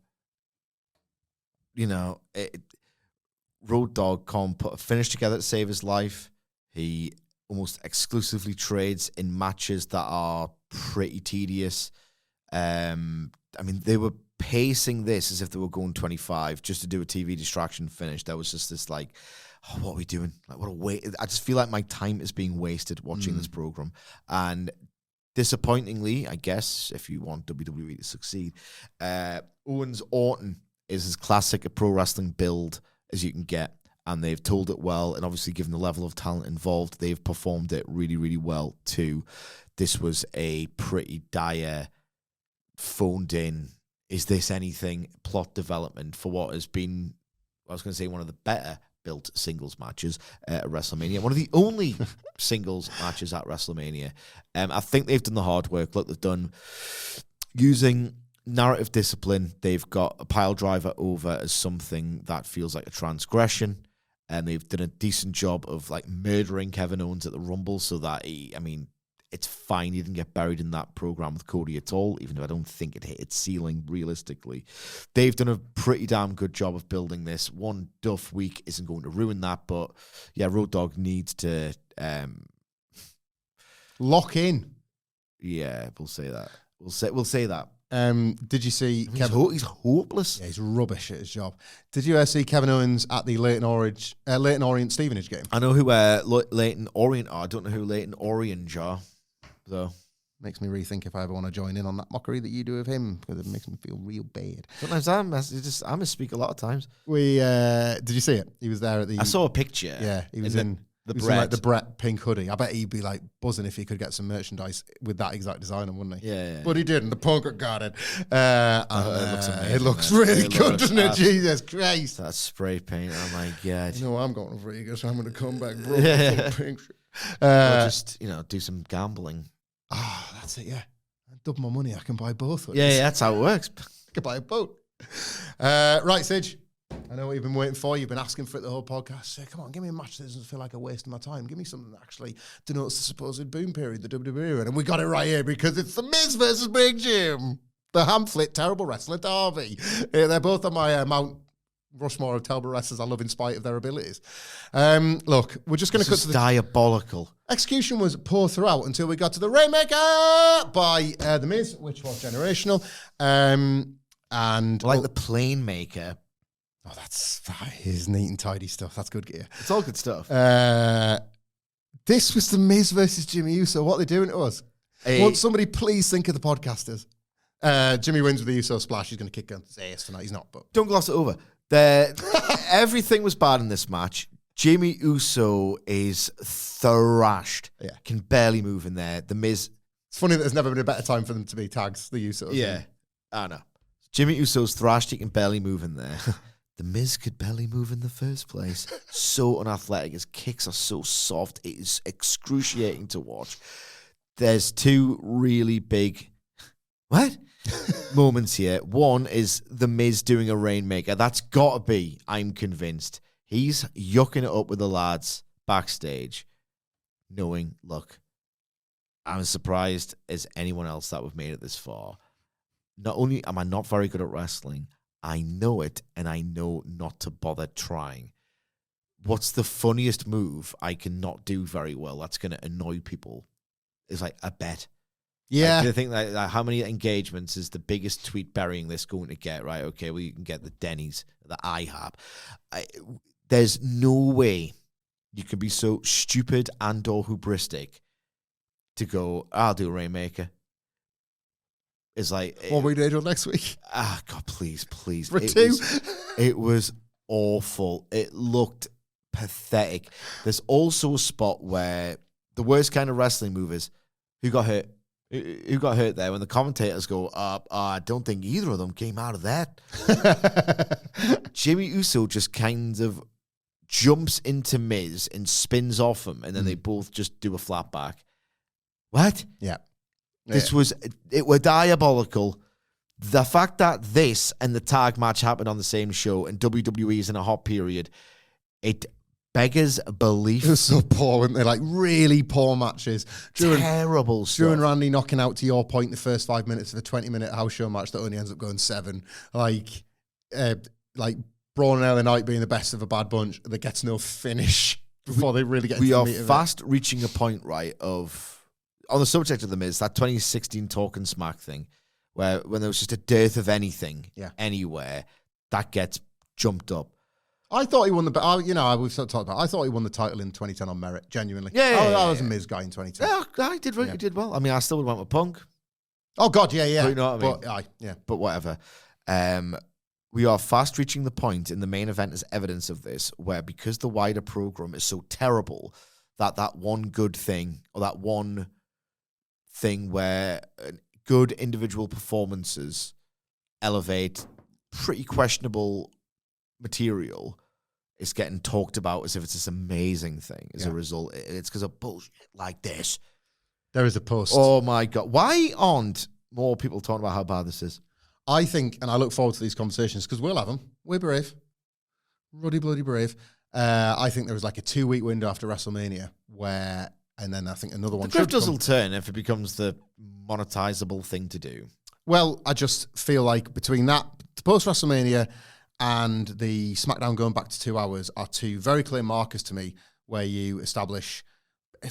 Road Dogg can't put a finish together to save his life. He almost exclusively trades in matches that are pretty tedious. They were pacing this as if they were going 25 just to do a TV distraction finish. There was just this what are we doing? What a waste. I just feel like my time is being wasted watching this program. And disappointingly, I guess, if you want WWE to succeed, Owens Orton is as classic a pro wrestling build as you can get. And they've told it well. And obviously, given the level of talent involved, they've performed it really, really well too. This was a pretty dire, phoned in, is this anything plot development for what has been, I was going to say, one of the better built singles matches at WrestleMania. One of the only singles matches at WrestleMania. I think they've done the hard work. Look, they've done using narrative discipline. They've got a pile driver over as something that feels like a transgression. And they've done a decent job of murdering Kevin Owens at the Rumble so that it's fine. He didn't get buried in that program with Cody at all, even though I don't think it hit its ceiling realistically. They've done a pretty damn good job of building this. One duff week isn't going to ruin that, but yeah, Road Dogg needs to lock in. Yeah, we'll say that. We'll say that. Did you see Kevin? He's hopeless. Yeah, he's rubbish at his job. Did you see Kevin Owens at the Leyton Orient Stevenage game? I know who Leyton Orient are. I don't know who Leyton Orient are, though. Makes me rethink if I ever want to join in on that mockery that you do of him, because it makes me feel real bad. Sometimes I misspeak a lot of times. Did you see it? He was there at the. I saw a picture. Yeah, he was in the Brett pink hoodie. I bet he'd be buzzing if he could get some merchandise with that exact design on, wouldn't he? Yeah. But he didn't. The punk got it. It looks amazing. It looks really good, doesn't it? Jesus Christ. That spray paint. Oh my God. You know, I'm going to Vegas. I'm going to come back broke with pink. Just do some gambling. That's it. Yeah, I double my money. I can buy both. Yeah, that's how it works. I can buy a boat. Right, Sidge. I know what you've been waiting for. You've been asking for it the whole podcast. Say, come on, give me a match that doesn't feel like a waste of my time. Give me something that actually denotes the supposed boom period, the WWE. And we got it right here because it's The Miz versus Big Jim. The Hamflett Terrible Wrestler Derby. They're both on my Mount Rushmore of terrible wrestlers I love in spite of their abilities. Look, we're just going to cut to the... diabolical. Execution was poor throughout until we got to the Rainmaker by The Miz, which was generational. And the Plane Maker. Oh, that is neat and tidy stuff. That's good gear. It's all good stuff. This was The Miz versus Jimmy Uso. What are they doing to us? Won't somebody please think of the podcasters? Jimmy wins with the Uso splash. He's going to kick his ass tonight. He's not, but don't gloss it over. Everything was bad in this match. Jimmy Uso is thrashed. Yeah. Can barely move in there. The Miz. It's funny that there's never been a better time for them to be tags, the Usos. Yeah. I know. Jimmy Uso's thrashed. He can barely move in there. The Miz could barely move in the first place. So unathletic. His kicks are so soft. It is excruciating to watch. There's two really big moments here. One is The Miz doing a Rainmaker. That's got to be, I'm convinced, he's yucking it up with the lads backstage, knowing, look, I'm as surprised as anyone else that we've made it this far. Not only am I not very good at wrestling, I know it, and I know not to bother trying. What's the funniest move I cannot do very well that's going to annoy people? Is a bet. Yeah. Do you think that how many engagements is the biggest tweet burying this going to get? Right, okay, well, you can get the Denny's, the IHOP. There's no way you can be so stupid and or hubristic to go, I'll do a Rainmaker. It's what are we doing next week? God, please. For two? It was awful. It looked pathetic. There's also a spot where the worst kind of wrestling move is, who got hurt? Who got hurt there? When the commentators go, I don't think either of them came out of that. Jimmy Uso just kind of jumps into Miz and spins off him, and then they both just do a flat back. What? Yeah. It was diabolical. The fact that this and the tag match happened on the same show and WWE is in a hot period, it beggars belief. It was so poor, weren't they? Like, really poor matches. Terrible stuff. Drew and Randy knocking out, to your point, the first 5 minutes of a 20-minute house show match that only ends up going 7. Like Braun and LA Knight being the best of a bad bunch that gets no finish before they really get into the meat of it. We are fast reaching a point, right, of, on the subject of the Miz, that 2016 Talk and Smack thing, where when there was just a dearth of anything anywhere, that gets jumped up. I thought he won we've sort of talked about I thought he won the title in 2010 on merit, genuinely. I was a Miz guy in 2010. Yeah, he did well. I mean, I still would have went with Punk. Oh, God, yeah. But you know what I mean? But whatever. We are fast reaching the point in the main event as evidence of this, where because the wider program is so terrible, that one good thing, or that one thing where good individual performances elevate pretty questionable material, is getting talked about as if it's this amazing thing. As a result, it's because of bullshit like this. There is a post. Oh my God. Why aren't more people talking about how bad this is? I think, and I look forward to these conversations because we'll have them. We're brave. Ruddy bloody brave. I think there was like a 2-week window after WrestleMania where, and then I think another one. The grifters will turn if it becomes the monetizable thing to do. Well, I just feel like between that, post WrestleMania and the SmackDown going back to 2 hours are two very clear markers to me where you establish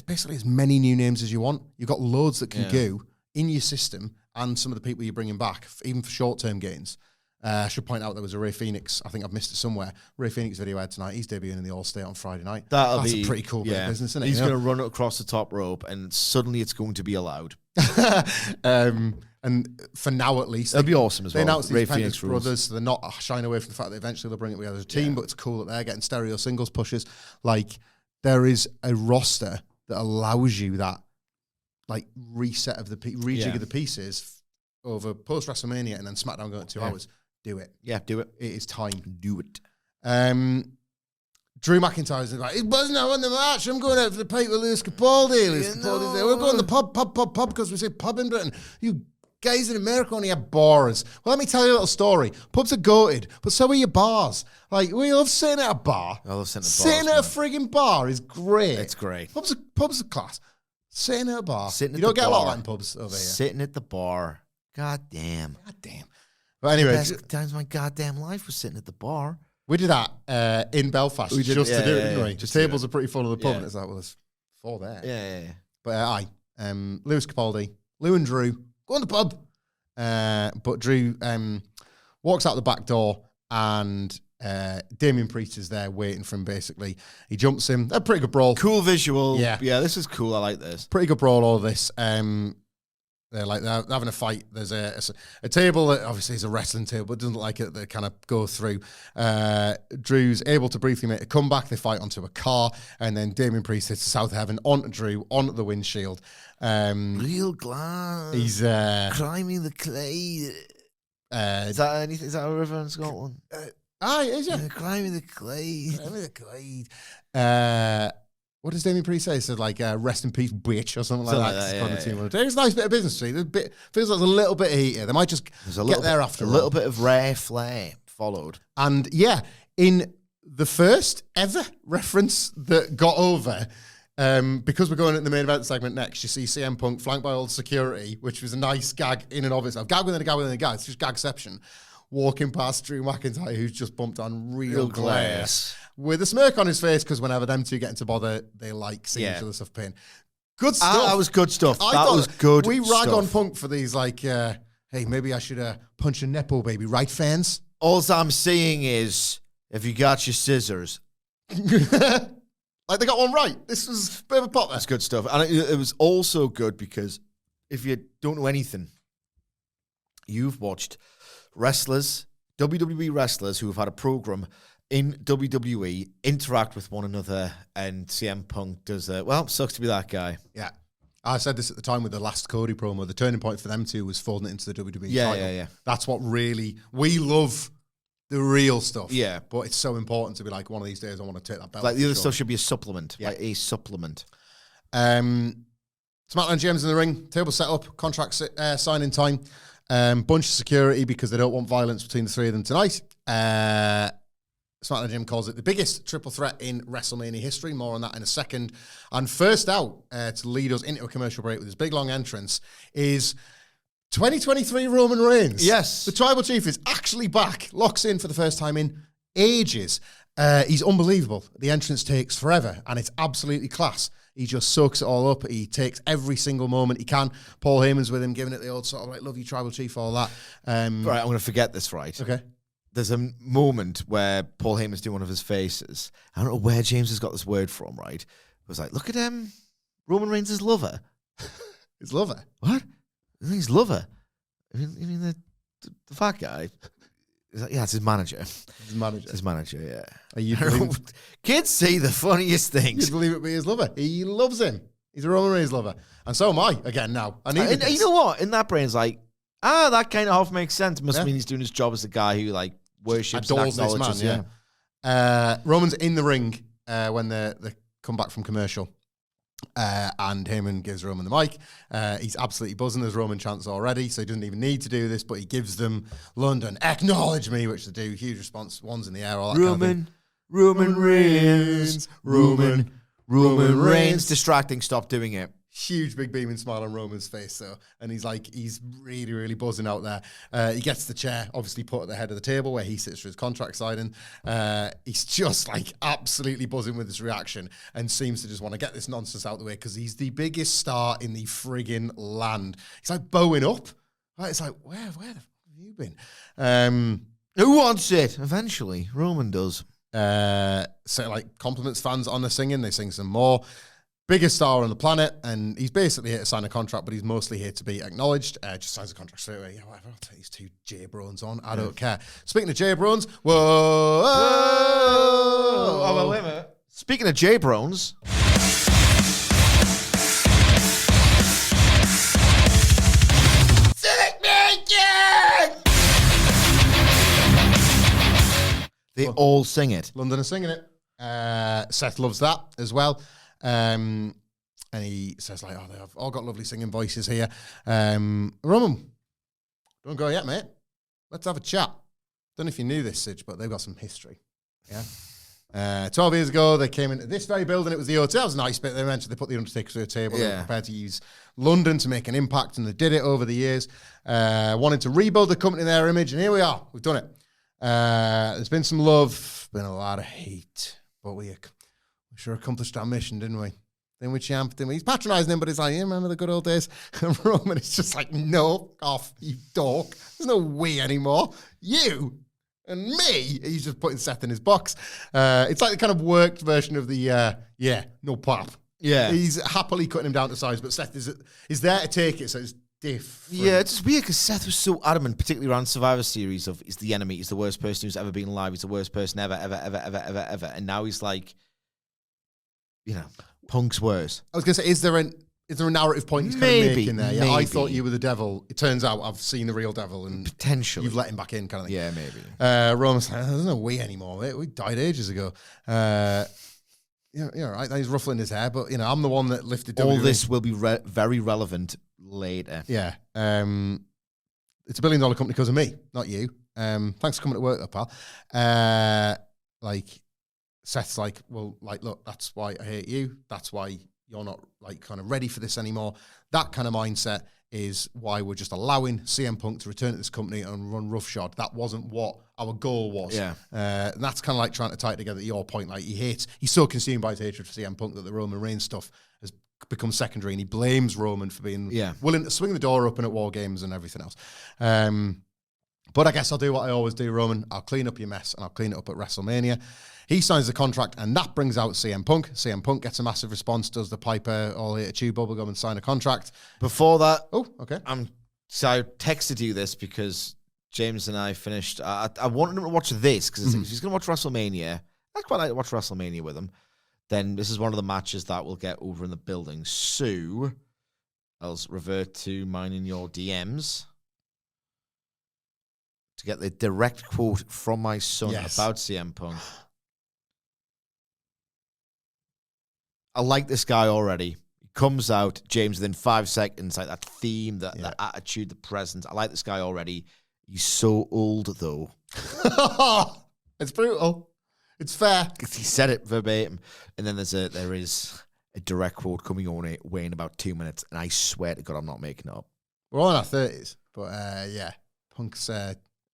basically as many new names as you want. You've got loads that can go in your system and some of the people you're bringing back, even for short-term gains. I should point out there was a Ray Phoenix, I think I've missed it somewhere, Ray Phoenix video I had tonight. He's debuting in the All-State on Friday night. That's a pretty cool bit of business, isn't it? He's going to run across the top rope and suddenly it's going to be allowed. And for now, at least, that'd be awesome as well. They announced these Ray Phoenix Phoenix brothers, so they're not shying away from the fact that eventually they'll bring it together as a team. But it's cool that they're getting stereo singles pushes. Like, there is a roster that allows you that, like, reset of the rejig of the pieces over post WrestleMania and then SmackDown going 2 hours. Do it. Yeah, do it. It is time. Do it. Drew McIntyre's like, it wasn't I won the match. I'm going out for the pint with Lewis Capaldi. We're going to the pub because we say pub in Britain. You guys in America only have bars. Well, let me tell you a little story. Pubs are goated, but so are your bars. Like, we love sitting at a bar. I love sitting at bars. Sitting at a frigging bar is great. It's great. Pubs are class. Sitting at a bar. You don't get a lot of that in pubs over here. Sitting at the bar. God damn. But anyway. The best times of my goddamn life was sitting at the bar. We did that in Belfast to do it, didn't we? The tables are pretty full of the pub, and it's like, well, there's 4 there. Yeah. But Lewis Capaldi, Lou and Drew, go on the pub. But Drew walks out the back door, and Damian Priest is there waiting for him, basically. He jumps him. A pretty good brawl. Cool visual. Yeah, this is cool. I like this. Pretty good brawl, all this. They're having a fight. There's a table that obviously is a wrestling table, but doesn't look like it. They kind of go through. Drew's able to briefly make a comeback. They fight onto a car, and then Damian Priest hits the South Heaven onto Drew, onto the windshield. Real glass. He's climbing the clay. Is that anything? Is that a river in Scotland? Is it? Climbing the clay. Climbing the clay. What does Damian Priest say? He said, like, rest in peace, bitch, or something like that. It's a nice bit of business, feels like there's a little bit of heat here. They might just get there after all. A little bit of rare flair followed. And, in the first ever reference that got over, because we're going into the main event segment next, you see CM Punk flanked by all the security, which was a nice gag in and of itself. Gag within a gag within a gag. It's just gagception. Walking past Drew McIntyre, who's just bumped on real glass. With a smirk on his face, because whenever them two get into bother, they like seeing each other stuff pain. Good stuff. That was good stuff. That was good. We rag on Punk for these, like, hey, maybe I should punch a nepo baby, right, fans? All I'm saying is, if you got your scissors. Like, they got one right. This was a bit of a pop there. That's good stuff. And it was also good because if you don't know anything, you've watched wrestlers, WWE wrestlers who have had a program in WWE interact with one another, and CM Punk does sucks to be that guy. Yeah. I said this at the time with the last Cody promo. The turning point for them two was folding it into the WWE title. Yeah. That's what really, we love the real stuff. Yeah. But it's so important to be like, one of these days I want to take that belt. Like, the other stuff should be a supplement. Yeah. Like a supplement. SmackDown GM's in the ring. Table set up. Contract signing time. Bunch of security because they don't want violence between the three of them tonight. SmackDown Jim calls it the biggest triple threat in WrestleMania history. More on that in a second. And first out to lead us into a commercial break with his big long entrance is 2023 Roman Reigns. Yes. The Tribal Chief is actually back. Locks in for the first time in ages. He's unbelievable. The entrance takes forever, and it's absolutely class. He just soaks it all up. He takes every single moment he can. Paul Heyman's with him, giving it the old sort of like, love you, Tribal Chief, all that. Right, I'm going to forget this, right? Okay. There's a moment where Paul Heyman's doing one of his faces. I don't know where James has got this word from, right? It was like, look at Roman Reigns' lover. His lover? What? I think he's lover. You mean the fat guy? He's like, yeah, it's his manager. His manager. It's his manager, yeah. Kids say the funniest things. You'd believe it be his lover. He loves him. He's a Roman Reigns lover. And so am I, again, now. You know what? In that brain's like, that kind of half makes sense. Must mean he's doing his job as the guy who, like, worships adores and this man, yeah. Roman's in the ring when they come back from commercial. And Heyman gives Roman the mic. He's absolutely buzzing. There's Roman chants already, so he doesn't even need to do this, but he gives them London, acknowledge me, which they do. Huge response. One's in the air, all that kind of thing. Roman Reigns. Roman Reigns. Distracting, stop doing it. Huge big beaming smile on Roman's face, though. And he's really, really buzzing out there. He gets the chair, obviously put at the head of the table where he sits for his contract signing. He's just like absolutely buzzing with his reaction and seems to just want to get this nonsense out of the way because he's the biggest star in the friggin' land. He's like bowing up. Right? It's like, where the fuck have you been? Who wants it? Eventually, Roman does. So like compliments fans on the singing. They sing some more. Biggest star on the planet, and he's basically here to sign a contract, but he's mostly here to be acknowledged. Just signs a contract straight away. Yeah, whatever. I'll take these two J-Brones on. I don't care. Speaking of J-Brones, whoa. Oh, well, wait a minute. Speaking of J-Brones. They all sing it. London are singing it. Seth loves that as well. And he says, like, they have all got lovely singing voices here. Roman, don't go yet, mate. Let's have a chat. Don't know if you knew this, Sidge, but they've got some history. Yeah. 12 years ago, they came into this very building. It was the hotel. That was a nice bit. They mentioned they put the Undertaker through a table. They were prepared to use London to make an impact, and they did it over the years. Wanted to rebuild the company in their image, and here we are. We've done it. There's been some love, been a lot of hate, but we sure accomplished our mission, didn't we? Then we champ, didn't we? He's patronising him, but he's like, yeah, remember the good old days? And Roman is just like, no, off, you dork. There's no we anymore. You and me. He's just putting Seth in his box. It's like the kind of worked version of the, no pop. Yeah. He's happily cutting him down to size, but Seth is there to take it, so it's different. Yeah, it's just weird because Seth was so adamant, particularly around Survivor Series, of he's the enemy, he's the worst person who's ever been alive, he's the worst person ever. And now he's like, Punk's worse. I was going to say, is there a narrative point he's kind of making there? Yeah, I thought you were the devil. It turns out I've seen the real devil, and potentially you've let him back in, kind of thing. Yeah, maybe. Roman's like, there's no we anymore, mate. We died ages ago. You're right. He's ruffling his hair, but I'm the one that lifted WWE. All this will be very relevant later. Yeah. It's $1 billion company because of me, not you. Thanks for coming to work, though, pal. Seth's like, well, like, look, that's why I hate you. That's why you're not like kind of ready for this anymore. That kind of mindset is why we're just allowing CM Punk to return to this company and run roughshod. That wasn't what our goal was. Yeah. And that's kind of like trying to tie it together at your point. Like he's so consumed by his hatred for CM Punk that the Roman Reigns stuff has become secondary, and he blames Roman for being willing to swing the door open at War Games and everything else. But I guess I'll do what I always do, Roman. I'll clean up your mess, and I'll clean it up at WrestleMania. He signs the contract, and that brings out CM Punk. CM Punk gets a massive response, does the Piper, all here to chew bubblegum and sign a contract. Before that, okay. So I texted you this because James and I finished. I wanted him to watch this because if he's going to watch WrestleMania, I'd quite like to watch WrestleMania with him. Then this is one of the matches that we'll get over in the building. So I'll revert to mine in your DMs to get the direct quote from my son about CM Punk. I like this guy already. He comes out, James, within 5 seconds, like that theme, the attitude, the presence. I like this guy already. He's so old, though. It's brutal. It's fair. He said it verbatim. And then there is a direct quote coming on it, weighing about 2 minutes, and I swear to God, I'm not making it up. We're all in our 30s, but Punk's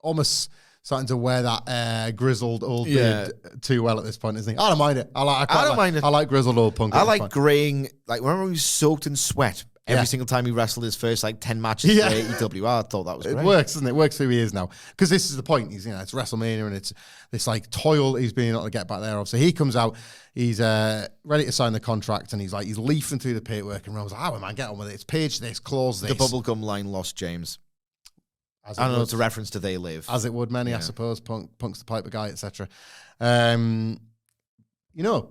almost starting to wear that grizzled old beard too well at this point, isn't he? I don't mind it. I don't mind it. I like grizzled old Punk. I like graying. Like, remember he was soaked in sweat every single time he wrestled his first 10 matches for AEW. I thought that was great. It works, doesn't it? It works who he is now. Because this is the point. He's, it's WrestleMania and it's this toil he's being able to get back there. So he comes out, he's ready to sign the contract, and he's leafing through the paperwork, and Roman's like, man, get on with it. It's page this, clause this. The bubblegum line lost James. I don't know, it's a reference to They Live. As it would many, I suppose. Punk's the Piper guy, etc.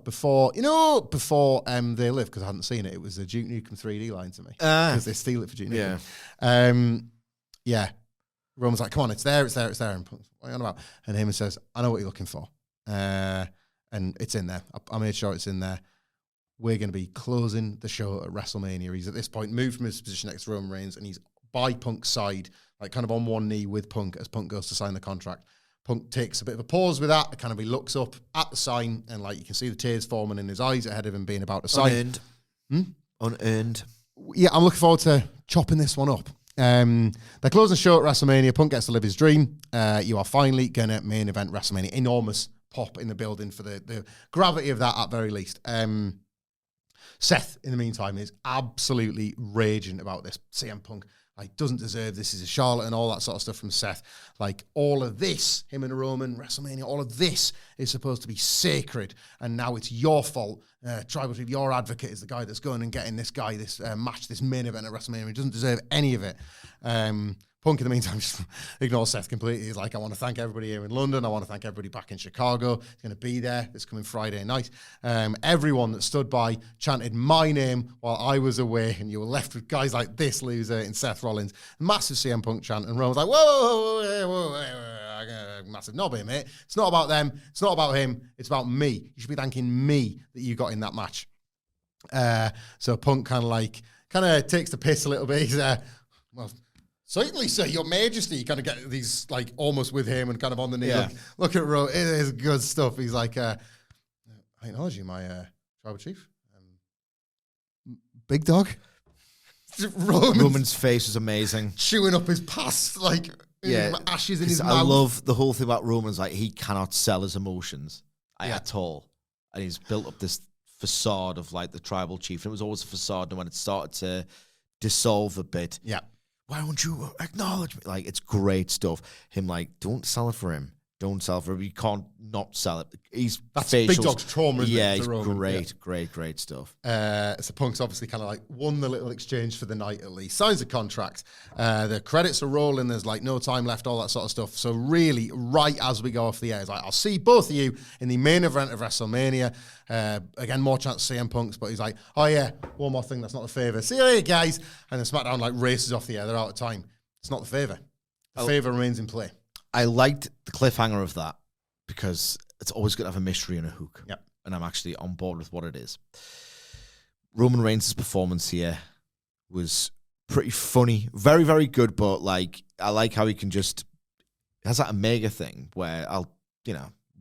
Before They Live, because I hadn't seen it, it was a Duke Nukem 3D line to me. Because they steal it for Duke Nukem. Roman's like, come on, it's there. And Punk's, what are you on about? And Heyman says, I know what you're looking for. And it's in there. I made sure it's in there. We're going to be closing the show at WrestleMania. He's at this point moved from his position next to Roman Reigns, and he's by Punk's side, kind of on one knee with Punk as Punk goes to sign the contract. Punk takes a bit of a pause with that. He looks up at the sign, and you can see the tears forming in his eyes ahead of him being about to sign. Unearned. Yeah, I'm looking forward to chopping this one up. They're closing the show at WrestleMania. Punk gets to live his dream. You are finally going to main event WrestleMania. Enormous pop in the building for the gravity of that at very least. Seth, in the meantime, is absolutely raging about this. CM Punk doesn't deserve this. He's a charlatan, all that sort of stuff from Seth. All of this, him and Roman, WrestleMania, all of this is supposed to be sacred, and now it's your fault. Tribal Chief, your advocate, is the guy that's going and getting this guy this match, this main event at WrestleMania. He doesn't deserve any of it. Punk, in the meantime, just ignores Seth completely. He's like, I want to thank everybody here in London. I want to thank everybody back in Chicago. He's going to be there this coming Friday night. Everyone that stood by chanted my name while I was away, and you were left with guys like this loser in Seth Rollins. Massive CM Punk chant, and Roman's like, whoa, massive knob here, mate. It's not about them. It's not about him. It's about me. You should be thanking me that you got in that match. So Punk kind of takes the piss a little bit. He's well, certainly, sir, your majesty. You kind of get these almost with him and kind of on the knee. Yeah. Look at Rhodes. It is good stuff. He's like, I acknowledge you, my tribal chief. Big dog. Roman's face is amazing. Chewing up his past, ashes in his mouth. I love the whole thing about Roman's he cannot sell his emotions at all. And he's built up this facade of the tribal chief. And it was always a facade, and when it started to dissolve a bit. Yeah. Why won't you acknowledge me? It's great stuff. Him don't sell it for him. Don't sell it for him. You can't not sell it. That's Big Dog's trauma, isn't it? Yeah, he's great stuff. So Punk's obviously won the little exchange for the night at least. Signs a contract. The credits are rolling. There's no time left, all that sort of stuff. So really, right as we go off the air, it's I'll see both of you in the main event of WrestleMania. Again, more chance to CM Punk's, but he's like, oh yeah, one more thing, that's not the favour. See you later, guys. And then SmackDown races off the air. They're out of time. It's not the favour. The favour remains in play. I liked the cliffhanger of that because it's always going to have a mystery and a hook. Yep. And I'm actually on board with what it is. Roman Reigns' performance here was pretty funny. Very, very good, but I like how he can just has that Omega thing where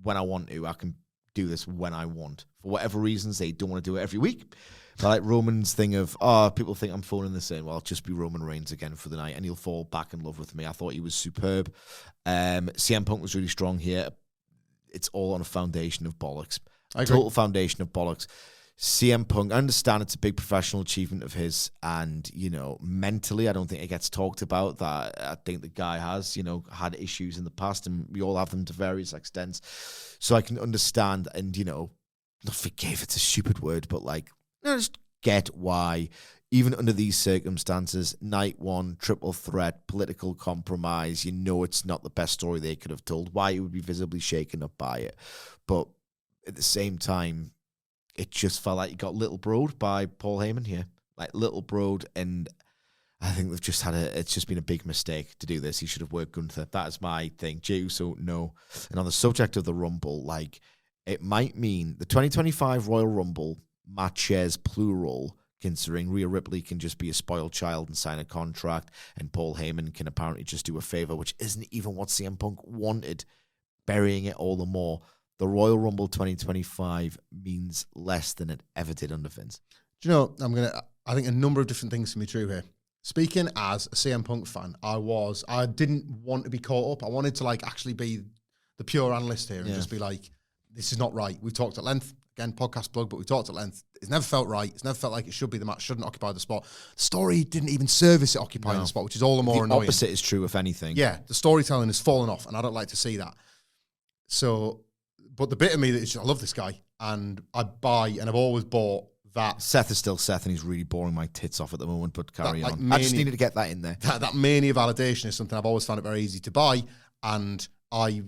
when I want to, I can do this when I want. For whatever reasons, they don't want to do it every week. I like Roman's thing of, people think I'm phoning this in. Well, I'll just be Roman Reigns again for the night, and he'll fall back in love with me. I thought he was superb. CM Punk was really strong here. It's all on a foundation of bollocks. Total foundation of bollocks. CM Punk, I understand it's a big professional achievement of his, and, mentally, I don't think it gets talked about that. I think the guy has, had issues in the past, and we all have them to various extents. So I can understand and, not forgive, it's a stupid word, but just get why, even under these circumstances, night one, triple threat, political compromise, it's not the best story they could have told, why he would be visibly shaken up by it. But at the same time, it just felt like he got little broed by Paul Heyman here. Little broed, and I think they've just it's just been a big mistake to do this. He should have worked Gunther. That is my thing. Jey Uso, no. And on the subject of the Rumble, it might mean the 2025 Royal Rumble matches plural, considering Rhea Ripley can just be a spoiled child and sign a contract, and Paul Heyman can apparently just do a favor, which isn't even what CM Punk wanted, burying it all the more. the Royal Rumble 2025 means less than it ever did under Vince. Do you know, I think a number of different things can be true here. Speaking as a CM Punk fan, I didn't want to be caught up. I wanted to like actually be the pure analyst here and just be like, this is not right. We've talked at length, again, podcast plug, but we talked at length. It's never felt right. It's never felt like it should be. The match shouldn't occupy the spot. The story didn't even service it occupying the spot, which is all the more annoying. The opposite is true, if anything. Yeah, the storytelling has fallen off, and I don't like to see that. So, but the bit of me that is just, I love this guy, and I buy, and I've always bought that. Seth is still Seth, and he's really boring my tits off at the moment, but carry on. I just needed to get that in there. That mania validation is something I've always found it very easy to buy, and I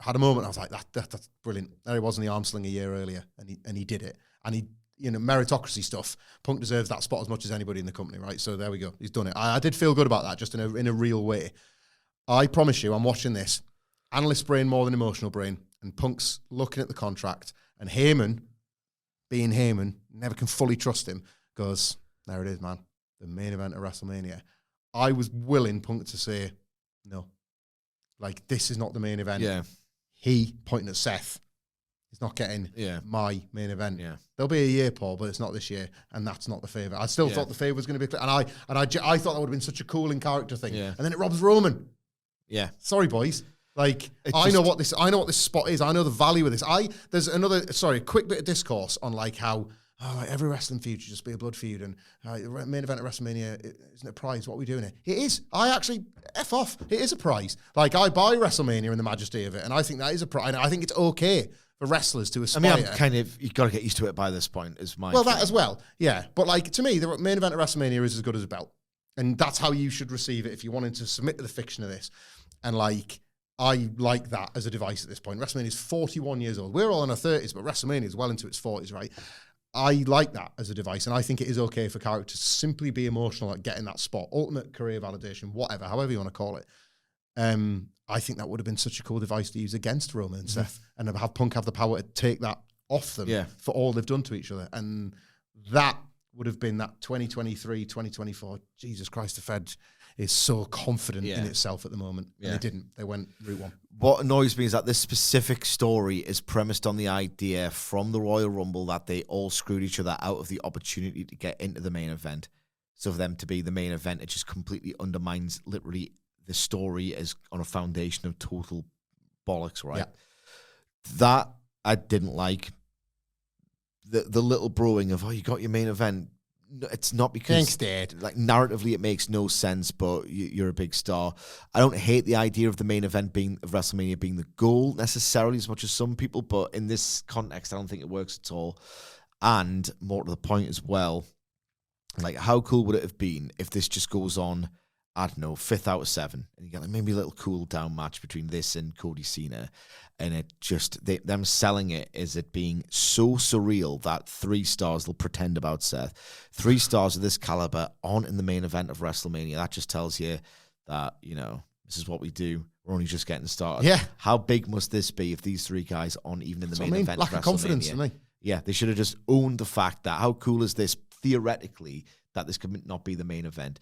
had a moment, I was like, that's brilliant. There he was in the arm sling a year earlier, and he did it. And he, meritocracy stuff. Punk deserves that spot as much as anybody in the company, right? So there we go. He's done it. I did feel good about that, just in a real way. I promise you, I'm watching this, analyst brain more than emotional brain, and Punk's looking at the contract, and Heyman, being Heyman, never can fully trust him, goes, there it is, man, the main event of WrestleMania. I was willing Punk to say, no, like, this is not the main event. Yeah. He, pointing at Seth, is not getting my main event. Yeah. There'll be a year, Paul, but it's not this year, and that's not the favour. I still thought the favour was going to be, and I thought that would have been such a cool in character thing. Yeah. And then it robs Roman. Yeah. Sorry, boys. Like, I know what this spot is. I know the value of this. There's a quick bit of discourse on like how every wrestling feud should just be a blood feud, and main event at WrestleMania isn't a prize. What are we doing here? It is. I actually F off. It is a prize. Like, I buy WrestleMania in the majesty of it, and I think that is a prize. And I think it's okay for wrestlers to aspire. I mean, you've got to get used to it by this point. Is my that as well. Yeah, but like, to me, the main event at WrestleMania is as good as a belt, and that's how you should receive it if you wanted to submit to the fiction of this. And like, I like that as a device at this point. WrestleMania is 41 years old. We're all in our 30s, but WrestleMania is well into its 40s, right? I like that as a device, and I think it is okay for characters to simply be emotional at getting that spot, ultimate career validation, whatever, however you want to call it. I think that would have been such a cool device to use against Roman and Seth, and have Punk have the power to take that off them for all they've done to each other. And that would have been that 2023, 2024. Jesus Christ, the Fed is so confident in itself at the moment. And they didn't. They went route one. What annoys me is that this specific story is premised on the idea from the Royal Rumble that they all screwed each other out of the opportunity to get into the main event. So for them to be the main event, it just completely undermines literally the story as on a foundation of total bollocks, right? Yeah. That I didn't like. The little brewing of, you got your main event. It's not because... Thanks, Dad. Like, narratively, it makes no sense, but you're a big star. I don't hate the idea of the main event of WrestleMania being the goal necessarily as much as some people, but in this context, I don't think it works at all. And more to the point as well, like, how cool would it have been if this just goes on, I don't know, 5th out of 7, and you get like maybe a little cool down match between this and Cody Cena, and it just them selling it as it being so surreal that 3 stars they'll pretend about Seth. 3 stars of this caliber aren't in the main event of WrestleMania. That just tells you that, this is what we do. We're only just getting started. Yeah. How big must this be if these 3 guys aren't even in the main event of WrestleMania? Lack of confidence to me. Yeah, they should have just owned the fact that how cool is this theoretically that this could not be the main event.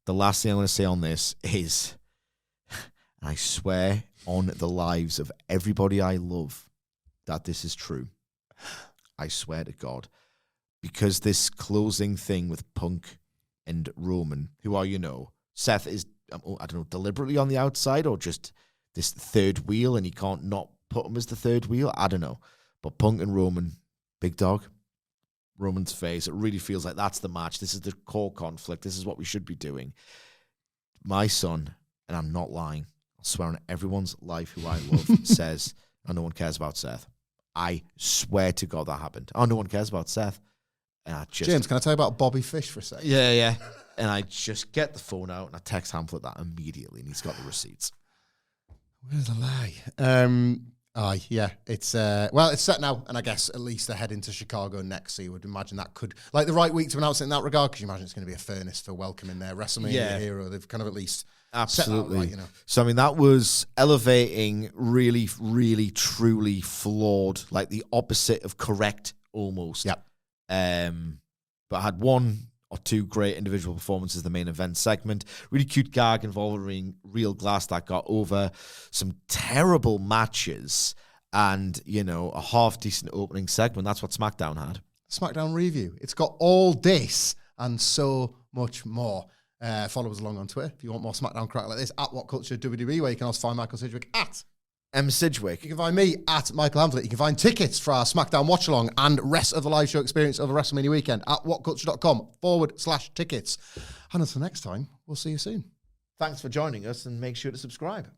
The last thing I want to say on this is, I swear on the lives of everybody I love that this is true. I swear to God. Because this closing thing with Punk and Roman, who are, Seth is, I don't know, deliberately on the outside or just this third wheel and he can't not put him as the third wheel. I don't know. But Punk and Roman, big dog. Roman's face. It really feels like that's the match. This is the core conflict. This is what we should be doing. My son, and I'm not lying, I'll swear on everyone's life who I love, says, no one cares about Seth. I swear to God that happened. No one cares about Seth. And I just... James, can I tell you about Bobby Fish for a second? Yeah. And I just get the phone out and I text Hamflett that immediately and he's got the receipts. Where's the lie? Yeah, it's it's set now, and I guess at least they're heading to Chicago next, so you would imagine that could, like, the right week to announce it in that regard, because you imagine it's going to be a furnace for welcoming their WrestleMania hero. They've kind of at least absolutely set that right, So I mean, that was elevating, really, really, truly flawed, like the opposite of correct almost. Yep. But I had 1 or 2 great individual performances in the main event segment. Really cute gag involving real glass that got over. Some terrible matches. and, a half-decent opening segment. That's what SmackDown had. SmackDown review. It's got all this and so much more. Follow us along on Twitter if you want more SmackDown crack like this, at WhatCulture WWE, where you can also find Michael Sidgwick at Sidgwick. You can find me at Michael Hamflett. You can find tickets for our SmackDown watch along and rest of the live show experience over WrestleMania weekend at whatculture.com/tickets. And until next time, we'll see you soon. Thanks for joining us, and make sure to subscribe.